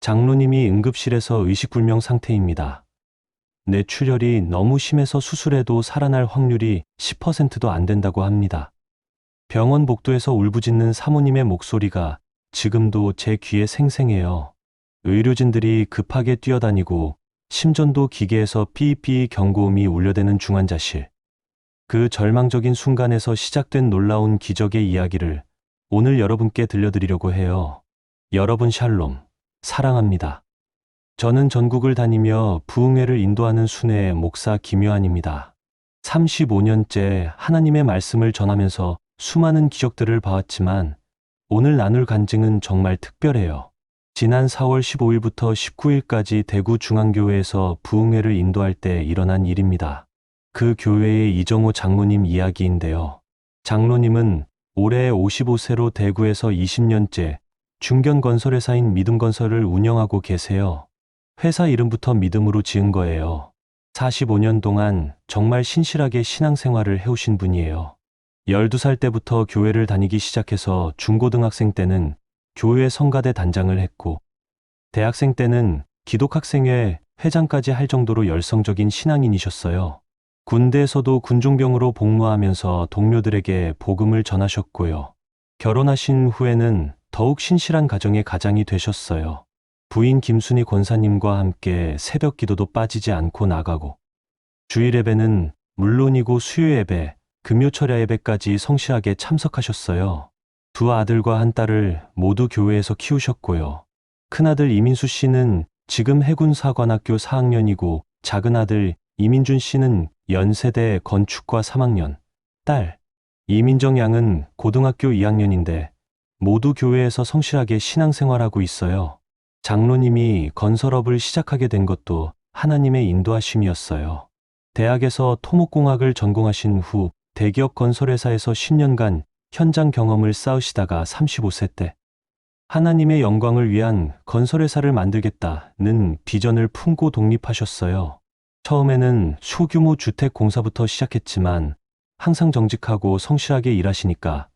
장로님이 응급실에서 의식불명 상태입니다. 뇌출혈이 너무 심해서 수술해도 살아날 확률이 10%도 안 된다고 합니다. 병원 복도에서 울부짖는 사모님의 목소리가 지금도 제 귀에 생생해요. 의료진들이 급하게 뛰어다니고 심전도 기계에서 삐삐 경고음이 울려대는 중환자실. 그 절망적인 순간에서 시작된 놀라운 기적의 이야기를 오늘 여러분께 들려드리려고 해요. 여러분 샬롬, 사랑합니다. 저는 전국을 다니며 부흥회를 인도하는 순회의 목사 김요한입니다. 35년째 하나님의 말씀을 전하면서 수많은 기적들을 봐왔지만 오늘 나눌 간증은 정말 특별해요. 지난 4월 15일부터 19일까지 대구 중앙교회에서 부흥회를 인도할 때 일어난 일입니다. 그 교회의 이정호 장로님 이야기인데요. 장로님은 올해 55세로 대구에서 20년째 중견건설회사인 믿음건설을 운영하고 계세요. 회사 이름부터 믿음으로 지은 거예요. 45년 동안 정말 신실하게 신앙생활을 해오신 분이에요. 12살 때부터 교회를 다니기 시작해서 중고등학생 때는 교회 성가대 단장을 했고 대학생 때는 기독학생회 회장까지 할 정도로 열성적인 신앙인이셨어요. 군대에서도 군종병으로 복무하면서 동료들에게 복음을 전하셨고요. 결혼하신 후에는 더욱 신실한 가정의 가장이 되셨어요. 부인 김순희 권사님과 함께 새벽 기도도 빠지지 않고 나가고 주일 예배는 물론이고 수요 예배, 금요 철야 예배까지 성실하게 참석하셨어요. 두 아들과 한 딸을 모두 교회에서 키우셨고요. 큰아들 이민수 씨는 지금 해군사관학교 4학년이고 작은 아들 이민준 씨는 연세대 건축과 3학년, 딸 이민정 양은 고등학교 2학년인데 모두 교회에서 성실하게 신앙생활하고 있어요. 장로님이 건설업을 시작하게 된 것도 하나님의 인도하심이었어요. 대학에서 토목공학을 전공하신 후 대기업 건설회사에서 10년간 현장 경험을 쌓으시다가 35세 때 하나님의 영광을 위한 건설회사를 만들겠다는 비전을 품고 독립하셨어요. 처음에는 소규모 주택공사부터 시작했지만 항상 정직하고 성실하게 일하시니까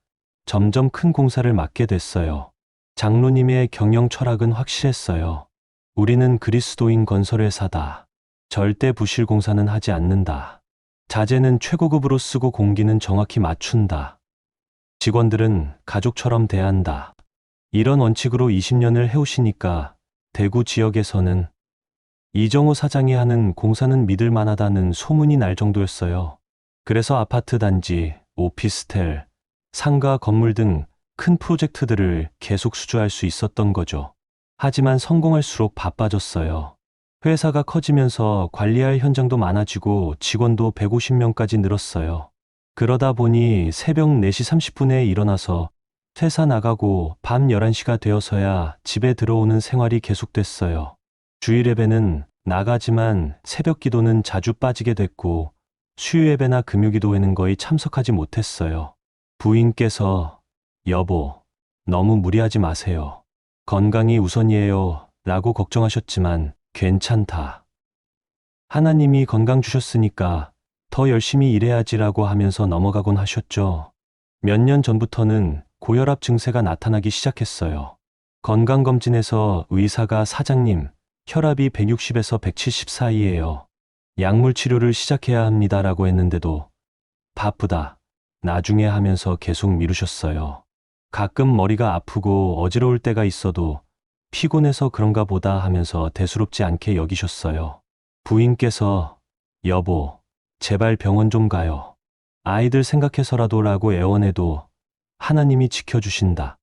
점점 큰 공사를 맡게 됐어요. 장로님의 경영 철학은 확실했어요. 우리는 그리스도인 건설회사다. 절대 부실 공사는 하지 않는다. 자재는 최고급으로 쓰고 공기는 정확히 맞춘다. 직원들은 가족처럼 대한다. 이런 원칙으로 20년을 해오시니까 대구 지역에서는 이정호 사장이 하는 공사는 믿을 만하다는 소문이 날 정도였어요. 그래서 아파트 단지, 오피스텔, 상가 건물 등 큰 프로젝트들을 계속 수주할 수 있었던 거죠. 하지만 성공할수록 바빠졌어요. 회사가 커지면서 관리할 현장도 많아지고 직원도 150명까지 늘었어요. 그러다 보니 새벽 4시 30분에 일어나서 회사 나가고 밤 11시가 되어서야 집에 들어오는 생활이 계속됐어요. 주일 예배는 나가지만 새벽 기도는 자주 빠지게 됐고 수요 예배나 금요 기도회는 거의 참석하지 못했어요. 부인께서 여보, 너무 무리하지 마세요. 건강이 우선이에요 라고 걱정하셨지만 괜찮다. 하나님이 건강 주셨으니까 더 열심히 일해야지라고 하면서 넘어가곤 하셨죠. 몇 년 전부터는 고혈압 증세가 나타나기 시작했어요. 건강검진에서 의사가 사장님, 혈압이 160에서 170 사이예요. 약물 치료를 시작해야 합니다라고 했는데도 바쁘다, 나중에 하면서 계속 미루셨어요. 가끔 머리가 아프고 어지러울 때가 있어도 피곤해서 그런가 보다 하면서 대수롭지 않게 여기셨어요. 부인께서 여보, 제발 병원 좀 가요. 아이들 생각해서라도 라고 애원해도 하나님이 지켜주신다.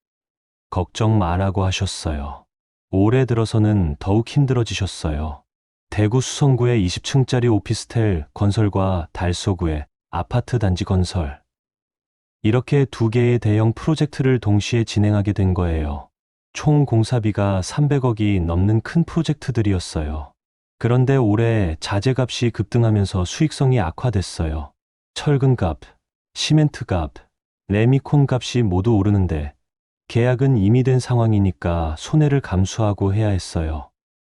걱정 마라고 하셨어요. 올해 들어서는 더욱 힘들어지셨어요. 대구 수성구의 20층짜리 오피스텔 건설과 달서구의 아파트 단지 건설. 이렇게 두 개의 대형 프로젝트를 동시에 진행하게 된 거예요. 총 공사비가 300억이 넘는 큰 프로젝트들이었어요. 그런데 올해 자재값이 급등하면서 수익성이 악화됐어요. 철근값, 시멘트값, 레미콘 값이 모두 오르는데 계약은 이미 된 상황이니까 손해를 감수하고 해야 했어요.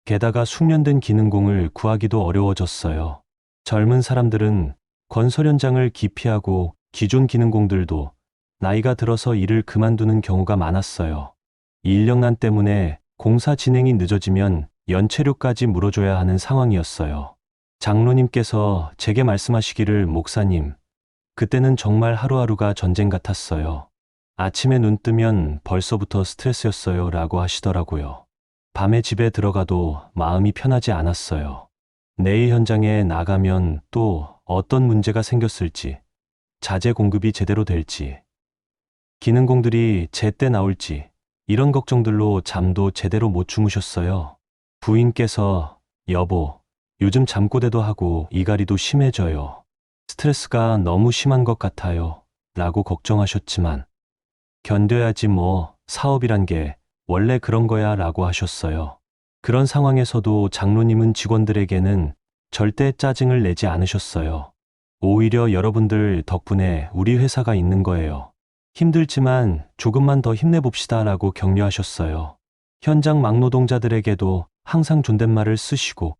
게다가 숙련된 기능공을 구하기도 어려워졌어요. 젊은 사람들은 건설 현장을 기피하고 기존 기능공들도 나이가 들어서 일을 그만두는 경우가 많았어요. 인력난 때문에 공사 진행이 늦어지면 연체료까지 물어줘야 하는 상황이었어요. 장로님께서 제게 말씀하시기를 목사님, 그때는 정말 하루하루가 전쟁 같았어요. 아침에 눈 뜨면 벌써부터 스트레스였어요 라고 하시더라고요. 밤에 집에 들어가도 마음이 편하지 않았어요. 내일 현장에 나가면 또 어떤 문제가 생겼을지, 자재 공급이 제대로 될지, 기능공들이 제때 나올지, 이런 걱정들로 잠도 제대로 못 주무셨어요. 부인께서 여보, 요즘 잠꼬대도 하고 이갈이도 심해져요. 스트레스가 너무 심한 것 같아요. 라고 걱정하셨지만 견뎌야지 뭐, 사업이란 게 원래 그런 거야 라고 하셨어요. 그런 상황에서도 장로님은 직원들에게는 절대 짜증을 내지 않으셨어요. 오히려 여러분들 덕분에 우리 회사가 있는 거예요. 힘들지만 조금만 더 힘내봅시다 라고 격려하셨어요. 현장 막노동자들에게도 항상 존댓말을 쓰시고,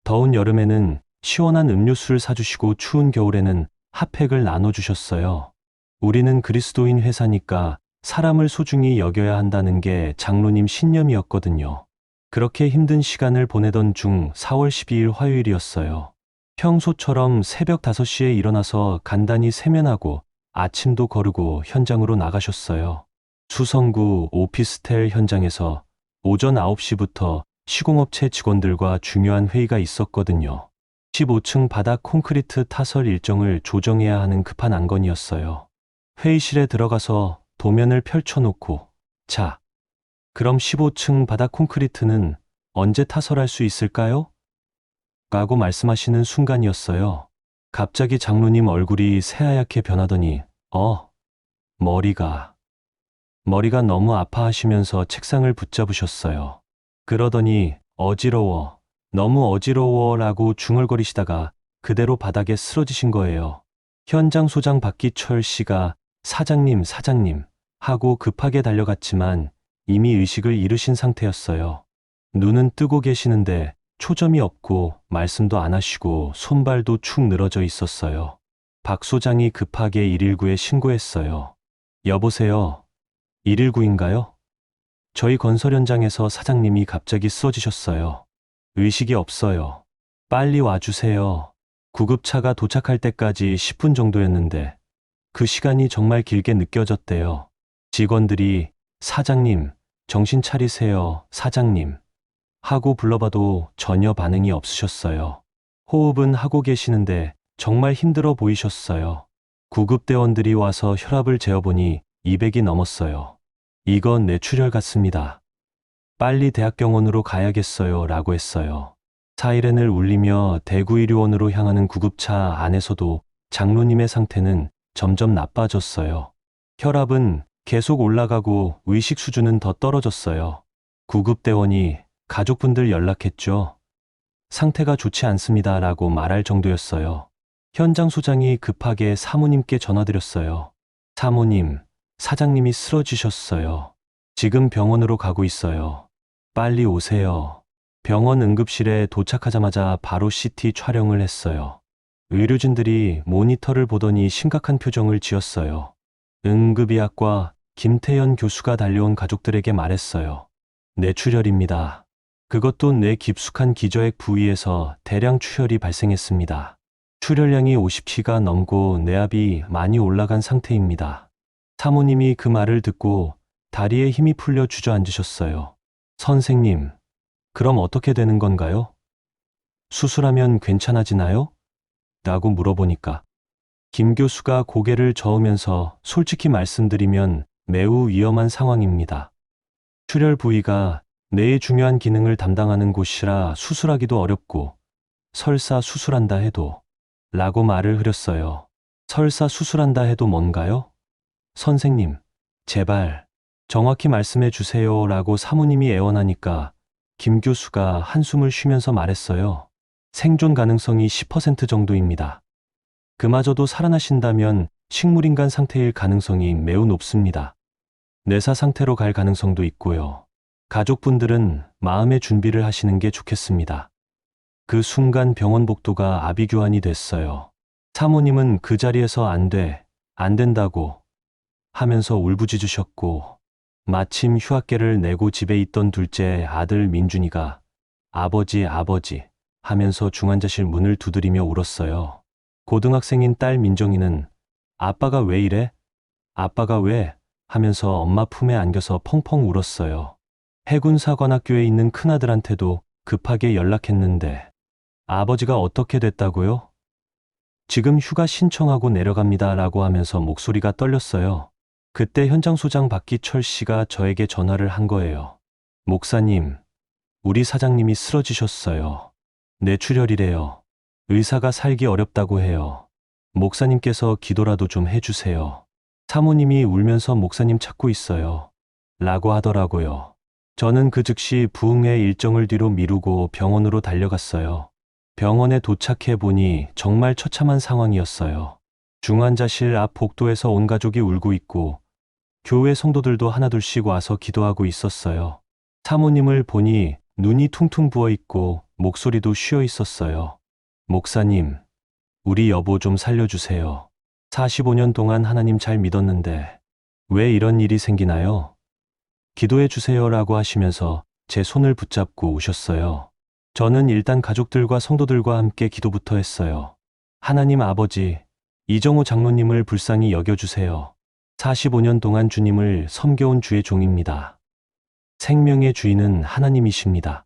더운 여름에는 시원한 음료수를 사주시고 추운 겨울에는 핫팩을 나눠주셨어요. 우리는 그리스도인 회사니까 사람을 소중히 여겨야 한다는 게 장로님 신념이었거든요. 그렇게 힘든 시간을 보내던 중 4월 12일 화요일이었어요. 평소처럼 새벽 5시에 일어나서 간단히 세면하고 아침도 거르고 현장으로 나가셨어요. 수성구 오피스텔 현장에서 오전 9시부터 시공업체 직원들과 중요한 회의가 있었거든요. 15층 바닥 콘크리트 타설 일정을 조정해야 하는 급한 안건이었어요. 회의실에 들어가서 도면을 펼쳐놓고, 자, 그럼 15층 바닥 콘크리트는 언제 타설할 수 있을까요? 라고 말씀하시는 순간이었어요. 갑자기 장로님 얼굴이 새하얗게 변하더니 머리가 너무 아파하시면서 책상을 붙잡으셨어요. 그러더니 너무 어지러워 라고 중얼거리시다가 그대로 바닥에 쓰러지신 거예요. 현장 소장 박기철 씨가 사장님 하고 급하게 달려갔지만 이미 의식을 잃으신 상태였어요. 눈은 뜨고 계시는데 초점이 없고 말씀도 안 하시고 손발도 축 늘어져 있었어요. 박 소장이 급하게 119에 신고했어요. 여보세요. 119인가요? 저희 건설 현장에서 사장님이 갑자기 쓰러지셨어요. 의식이 없어요. 빨리 와주세요. 구급차가 도착할 때까지 10분 정도였는데 그 시간이 정말 길게 느껴졌대요. 직원들이 사장님, 정신 차리세요, 사장님 하고 불러봐도 전혀 반응이 없으셨어요. 호흡은 하고 계시는데 정말 힘들어 보이셨어요. 구급대원들이 와서 혈압을 재어보니 200이 넘었어요. 이건 뇌출혈 같습니다. 빨리 대학병원으로 가야겠어요 라고 했어요. 사이렌을 울리며 대구의료원으로 향하는 구급차 안에서도 장로님의 상태는 점점 나빠졌어요. 혈압은 계속 올라가고 의식 수준은 더 떨어졌어요. 구급대원이 가족분들 연락했죠. 상태가 좋지 않습니다 라고 말할 정도였어요. 현장 소장이 급하게 사모님께 전화드렸어요. 사모님, 사장님이 쓰러지셨어요. 지금 병원으로 가고 있어요. 빨리 오세요. 병원 응급실에 도착하자마자 바로 CT 촬영을 했어요. 의료진들이 모니터를 보더니 심각한 표정을 지었어요. 응급의학과 김태연 교수가 달려온 가족들에게 말했어요. 뇌출혈입니다. 그것도 뇌 깊숙한 기저액 부위에서 대량 출혈이 발생했습니다. 출혈량이 50T가 넘고 뇌압이 많이 올라간 상태입니다. 사모님이 그 말을 듣고 다리에 힘이 풀려 주저앉으셨어요. 선생님, 그럼 어떻게 되는 건가요? 수술하면 괜찮아지나요? 라고 물어보니까 김 교수가 고개를 저으면서 솔직히 말씀드리면 매우 위험한 상황입니다. 출혈 부위가 뇌의 중요한 기능을 담당하는 곳이라 수술하기도 어렵고 설사 수술한다 해도 라고 말을 흐렸어요. 설사 수술한다 해도 뭔가요? 선생님, 제발 정확히 말씀해 주세요 라고 사모님이 애원하니까 김 교수가 한숨을 쉬면서 말했어요. 생존 가능성이 10% 정도입니다. 그마저도 살아나신다면 식물인간 상태일 가능성이 매우 높습니다. 뇌사 상태로 갈 가능성도 있고요. 가족분들은 마음의 준비를 하시는 게 좋겠습니다. 그 순간 병원 복도가 아비규환이 됐어요. 사모님은 그 자리에서 안 된다고 하면서 울부짖으셨고 마침 휴학계를 내고 집에 있던 둘째 아들 민준이가 아버지, 아버지 하면서 중환자실 문을 두드리며 울었어요. 고등학생인 딸 민정이는 아빠가 왜 이래? 아빠가 왜? 하면서 엄마 품에 안겨서 펑펑 울었어요. 해군사관학교에 있는 큰아들한테도 급하게 연락했는데 아버지가 어떻게 됐다고요? 지금 휴가 신청하고 내려갑니다 라고 하면서 목소리가 떨렸어요. 그때 현장소장 박기철 씨가 저에게 전화를 한 거예요. 목사님, 우리 사장님이 쓰러지셨어요. 뇌출혈이래요. 의사가 살기 어렵다고 해요. 목사님께서 기도라도 좀 해주세요. 사모님이 울면서 목사님 찾고 있어요. 라고 하더라고요. 저는 그 즉시 부흥회 일정을 뒤로 미루고 병원으로 달려갔어요. 병원에 도착해 보니 정말 처참한 상황이었어요. 중환자실 앞 복도에서 온 가족이 울고 있고 교회 성도들도 하나둘씩 와서 기도하고 있었어요. 사모님을 보니 눈이 퉁퉁 부어 있고 목소리도 쉬어 있었어요. 목사님, 우리 여보 좀 살려주세요. 45년 동안 하나님 잘 믿었는데 왜 이런 일이 생기나요? 기도해 주세요라고 하시면서 제 손을 붙잡고 우셨어요. 저는 일단 가족들과 성도들과 함께 기도부터 했어요. 하나님 아버지, 이정호 장로님을 불쌍히 여겨주세요. 45년 동안 주님을 섬겨온 주의 종입니다. 생명의 주인은 하나님이십니다.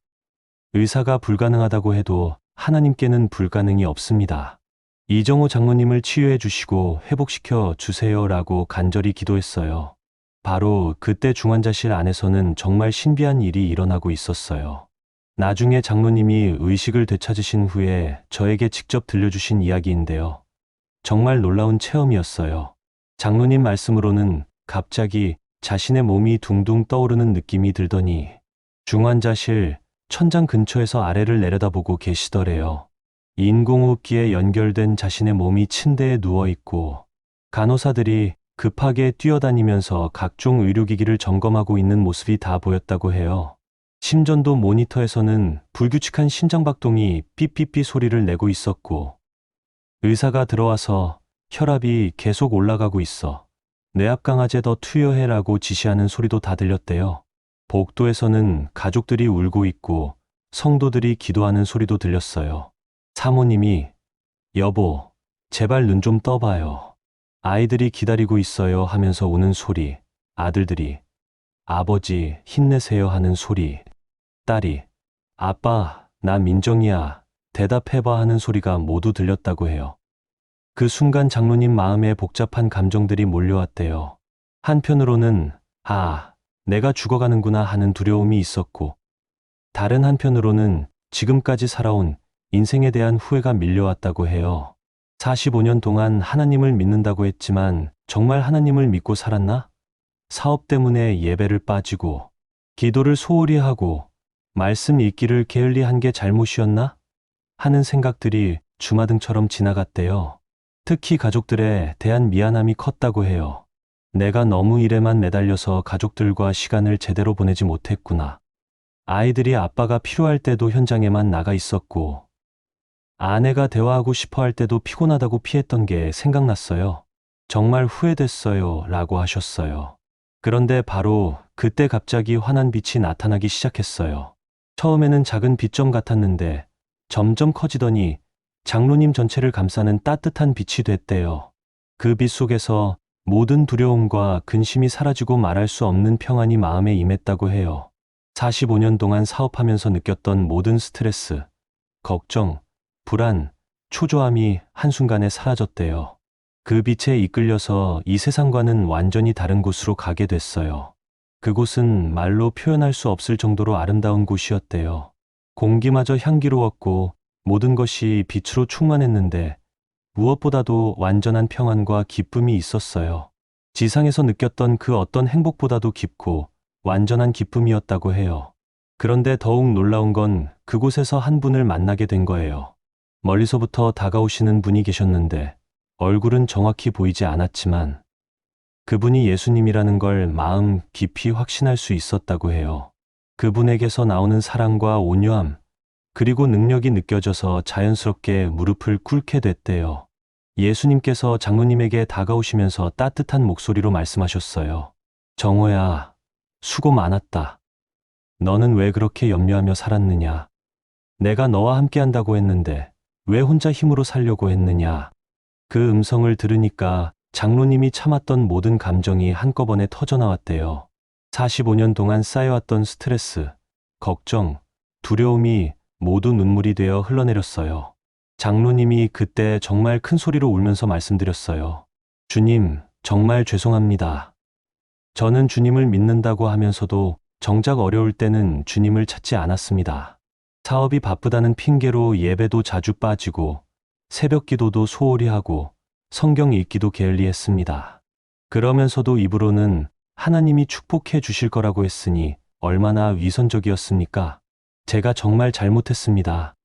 의사가 불가능하다고 해도 하나님께는 불가능이 없습니다. 이정호 장로님을 치유해 주시고 회복시켜 주세요라고 간절히 기도했어요. 바로 그때 중환자실 안에서는 정말 신비한 일이 일어나고 있었어요. 나중에 장로님이 의식을 되찾으신 후에 저에게 직접 들려주신 이야기인데요. 정말 놀라운 체험이었어요. 장로님 말씀으로는 갑자기 자신의 몸이 둥둥 떠오르는 느낌이 들더니 중환자실 천장 근처에서 아래를 내려다보고 계시더래요. 인공호흡기에 연결된 자신의 몸이 침대에 누워있고 간호사들이 급하게 뛰어다니면서 각종 의료기기를 점검하고 있는 모습이 다 보였다고 해요. 심전도 모니터에서는 불규칙한 심장박동이 삐삐삐 소리를 내고 있었고 의사가 들어와서 혈압이 계속 올라가고 있어 뇌압 강화제 더 투여해라고 지시하는 소리도 다 들렸대요. 복도에서는 가족들이 울고 있고 성도들이 기도하는 소리도 들렸어요. 사모님이 여보, 제발 눈 좀 떠봐요. 아이들이 기다리고 있어요 하면서 우는 소리, 아들들이 아버지 힘내세요 하는 소리, 딸이 아빠 나 민정이야 대답해봐 하는 소리가 모두 들렸다고 해요. 그 순간 장로님 마음에 복잡한 감정들이 몰려왔대요. 한편으로는 내가 죽어가는구나 하는 두려움이 있었고 다른 한편으로는 지금까지 살아온 인생에 대한 후회가 밀려왔다고 해요. 45년 동안 하나님을 믿는다고 했지만 정말 하나님을 믿고 살았나? 사업 때문에 예배를 빠지고 기도를 소홀히 하고 말씀 읽기를 게을리한 게 잘못이었나? 하는 생각들이 주마등처럼 지나갔대요. 특히 가족들에 대한 미안함이 컸다고 해요. 내가 너무 일에만 매달려서 가족들과 시간을 제대로 보내지 못했구나. 아이들이 아빠가 필요할 때도 현장에만 나가 있었고 아내가 대화하고 싶어 할 때도 피곤하다고 피했던 게 생각났어요. 정말 후회됐어요 라고 하셨어요. 그런데 바로 그때 갑자기 환한 빛이 나타나기 시작했어요. 처음에는 작은 빛점 같았는데 점점 커지더니 장로님 전체를 감싸는 따뜻한 빛이 됐대요. 그 빛 속에서 모든 두려움과 근심이 사라지고 말할 수 없는 평안이 마음에 임했다고 해요. 45년 동안 사업하면서 느꼈던 모든 스트레스, 걱정, 불안, 초조함이 한순간에 사라졌대요. 그 빛에 이끌려서 이 세상과는 완전히 다른 곳으로 가게 됐어요. 그곳은 말로 표현할 수 없을 정도로 아름다운 곳이었대요. 공기마저 향기로웠고 모든 것이 빛으로 충만했는데 무엇보다도 완전한 평안과 기쁨이 있었어요. 지상에서 느꼈던 그 어떤 행복보다도 깊고 완전한 기쁨이었다고 해요. 그런데 더욱 놀라운 건 그곳에서 한 분을 만나게 된 거예요. 멀리서부터 다가오시는 분이 계셨는데 얼굴은 정확히 보이지 않았지만 그분이 예수님이라는 걸 마음 깊이 확신할 수 있었다고 해요. 그분에게서 나오는 사랑과 온유함, 그리고 능력이 느껴져서 자연스럽게 무릎을 꿇게 됐대요. 예수님께서 장로님에게 다가오시면서 따뜻한 목소리로 말씀하셨어요. 정호야, 수고 많았다. 너는 왜 그렇게 염려하며 살았느냐? 내가 너와 함께 한다고 했는데 왜 혼자 힘으로 살려고 했느냐? 그 음성을 들으니까 장로님이 참았던 모든 감정이 한꺼번에 터져나왔대요. 45년 동안 쌓여왔던 스트레스, 걱정, 두려움이 모두 눈물이 되어 흘러내렸어요. 장로님이 그때 정말 큰 소리로 울면서 말씀드렸어요. 주님, 정말 죄송합니다. 저는 주님을 믿는다고 하면서도 정작 어려울 때는 주님을 찾지 않았습니다. 사업이 바쁘다는 핑계로 예배도 자주 빠지고 새벽 기도도 소홀히 하고 성경 읽기도 게을리했습니다. 그러면서도 입으로는 하나님이 축복해 주실 거라고 했으니 얼마나 위선적이었습니까? 제가 정말 잘못했습니다.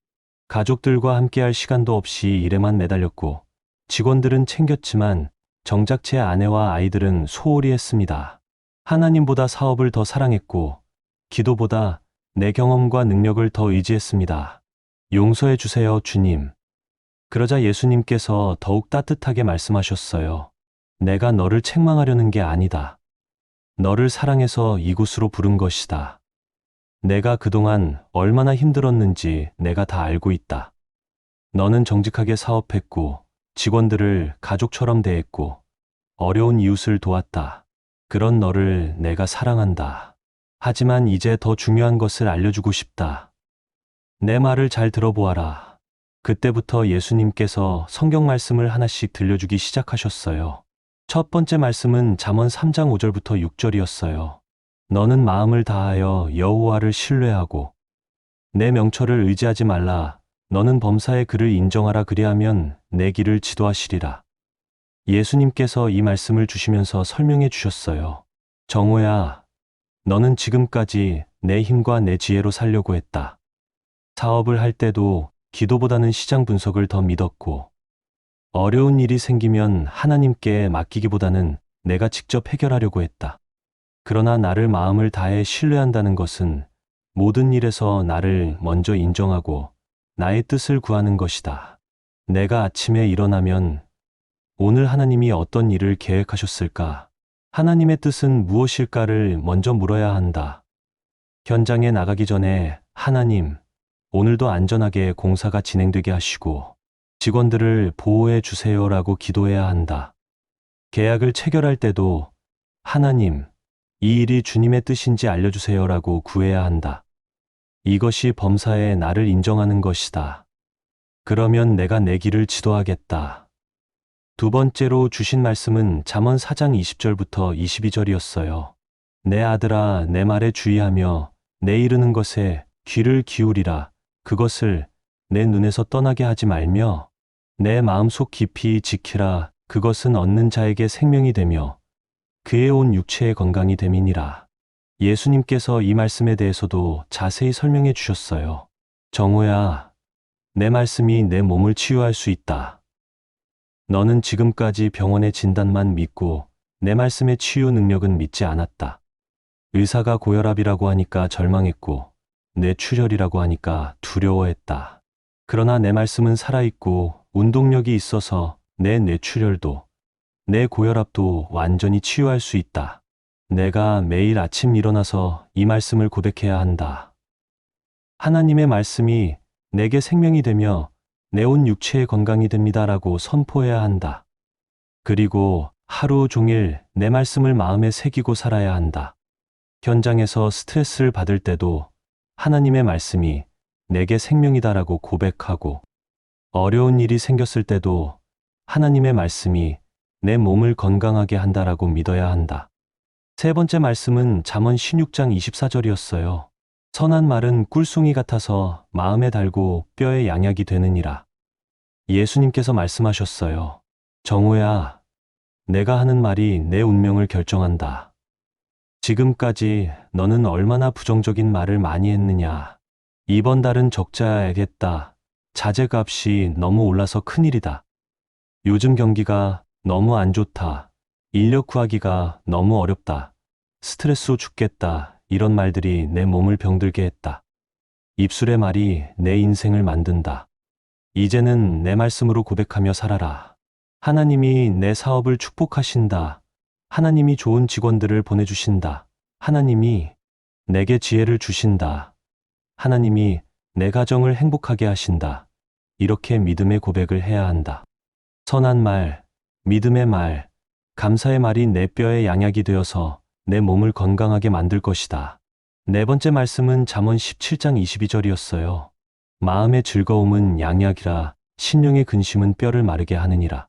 가족들과 함께할 시간도 없이 일에만 매달렸고 직원들은 챙겼지만 정작 제 아내와 아이들은 소홀히 했습니다. 하나님보다 사업을 더 사랑했고 기도보다 내 경험과 능력을 더 의지했습니다. 용서해 주세요, 주님. 그러자 예수님께서 더욱 따뜻하게 말씀하셨어요. 내가 너를 책망하려는 게 아니다. 너를 사랑해서 이곳으로 부른 것이다. 내가 그동안 얼마나 힘들었는지 내가 다 알고 있다. 너는 정직하게 사업했고 직원들을 가족처럼 대했고 어려운 이웃을 도왔다. 그런 너를 내가 사랑한다. 하지만 이제 더 중요한 것을 알려주고 싶다. 내 말을 잘 들어보아라. 그때부터 예수님께서 성경 말씀을 하나씩 들려주기 시작하셨어요. 첫 번째 말씀은 잠언 3장 5절부터 6절이었어요. 너는 마음을 다하여 여호와를 신뢰하고 내 명철을 의지하지 말라. 너는 범사의 그를 인정하라. 그리하면 내 길을 지도하시리라. 예수님께서 이 말씀을 주시면서 설명해 주셨어요. 정호야, 너는 지금까지 내 힘과 내 지혜로 살려고 했다. 사업을 할 때도 기도보다는 시장 분석을 더 믿었고 어려운 일이 생기면 하나님께 맡기기보다는 내가 직접 해결하려고 했다. 그러나 나를 마음을 다해 신뢰한다는 것은 모든 일에서 나를 먼저 인정하고 나의 뜻을 구하는 것이다. 내가 아침에 일어나면 오늘 하나님이 어떤 일을 계획하셨을까? 하나님의 뜻은 무엇일까를 먼저 물어야 한다. 현장에 나가기 전에 하나님, 오늘도 안전하게 공사가 진행되게 하시고 직원들을 보호해 주세요라고 기도해야 한다. 계약을 체결할 때도 하나님, 이 일이 주님의 뜻인지 알려주세요라고 구해야 한다. 이것이 범사에 나를 인정하는 것이다. 그러면 내가 내 길을 지도하겠다. 두 번째로 주신 말씀은 잠언 4장 20절부터 22절이었어요. 내 아들아, 내 말에 주의하며 내 이르는 것에 귀를 기울이라. 그것을 내 눈에서 떠나게 하지 말며 내 마음속 깊이 지키라. 그것은 얻는 자에게 생명이 되며 그의 온 육체의 건강이 됨이니라. 예수님께서 이 말씀에 대해서도 자세히 설명해 주셨어요. 정호야, 내 말씀이 내 몸을 치유할 수 있다. 너는 지금까지 병원의 진단만 믿고 내 말씀의 치유 능력은 믿지 않았다. 의사가 고혈압이라고 하니까 절망했고 뇌출혈이라고 하니까 두려워했다. 그러나 내 말씀은 살아있고 운동력이 있어서 내 뇌출혈도 내 고혈압도 완전히 치유할 수 있다. 내가 매일 아침 일어나서 이 말씀을 고백해야 한다. 하나님의 말씀이 내게 생명이 되며 내 온 육체의 건강이 됩니다라고 선포해야 한다. 그리고 하루 종일 내 말씀을 마음에 새기고 살아야 한다. 현장에서 스트레스를 받을 때도 하나님의 말씀이 내게 생명이다라고 고백하고 어려운 일이 생겼을 때도 하나님의 말씀이 내 몸을 건강하게 한다라고 믿어야 한다. 세 번째 말씀은 잠언 16장 24절이었어요. 선한 말은 꿀송이 같아서 마음에 달고 뼈에 양약이 되느니라. 예수님께서 말씀하셨어요. 정호야, 내가 하는 말이 내 운명을 결정한다. 지금까지 너는 얼마나 부정적인 말을 많이 했느냐. 이번 달은 적자야겠다. 자재값이 너무 올라서 큰일이다. 요즘 경기가 너무 안 좋다. 인력 구하기가 너무 어렵다. 스트레스로 죽겠다. 이런 말들이 내 몸을 병들게 했다. 입술의 말이 내 인생을 만든다. 이제는 내 말씀으로 고백하며 살아라. 하나님이 내 사업을 축복하신다. 하나님이 좋은 직원들을 보내주신다. 하나님이 내게 지혜를 주신다. 하나님이 내 가정을 행복하게 하신다. 이렇게 믿음의 고백을 해야 한다. 선한 말, 믿음의 말, 감사의 말이 내 뼈에 양약이 되어서 내 몸을 건강하게 만들 것이다. 네 번째 말씀은 잠언 17장 22절이었어요. 마음의 즐거움은 양약이라 신령의 근심은 뼈를 마르게 하느니라.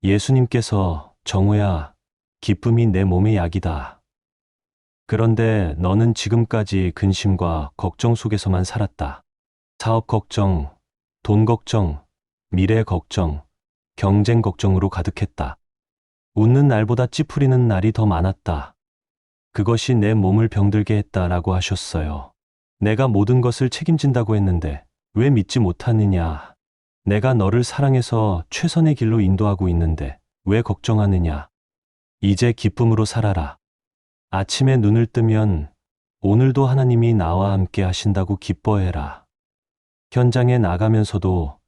예수님께서 정우야, 기쁨이 내 몸의 약이다. 그런데 너는 지금까지 근심과 걱정 속에서만 살았다. 사업 걱정, 돈 걱정, 미래 걱정, 경쟁 걱정으로 가득했다. 웃는 날보다 찌푸리는 날이 더 많았다. 그것이 내 몸을 병들게 했다라고 하셨어요. 내가 모든 것을 책임진다고 했는데 왜 믿지 못하느냐? 내가 너를 사랑해서 최선의 길로 인도하고 있는데 왜 걱정하느냐? 이제 기쁨으로 살아라. 아침에 눈을 뜨면 오늘도 하나님이 나와 함께 하신다고 기뻐해라. 현장에 나가면서도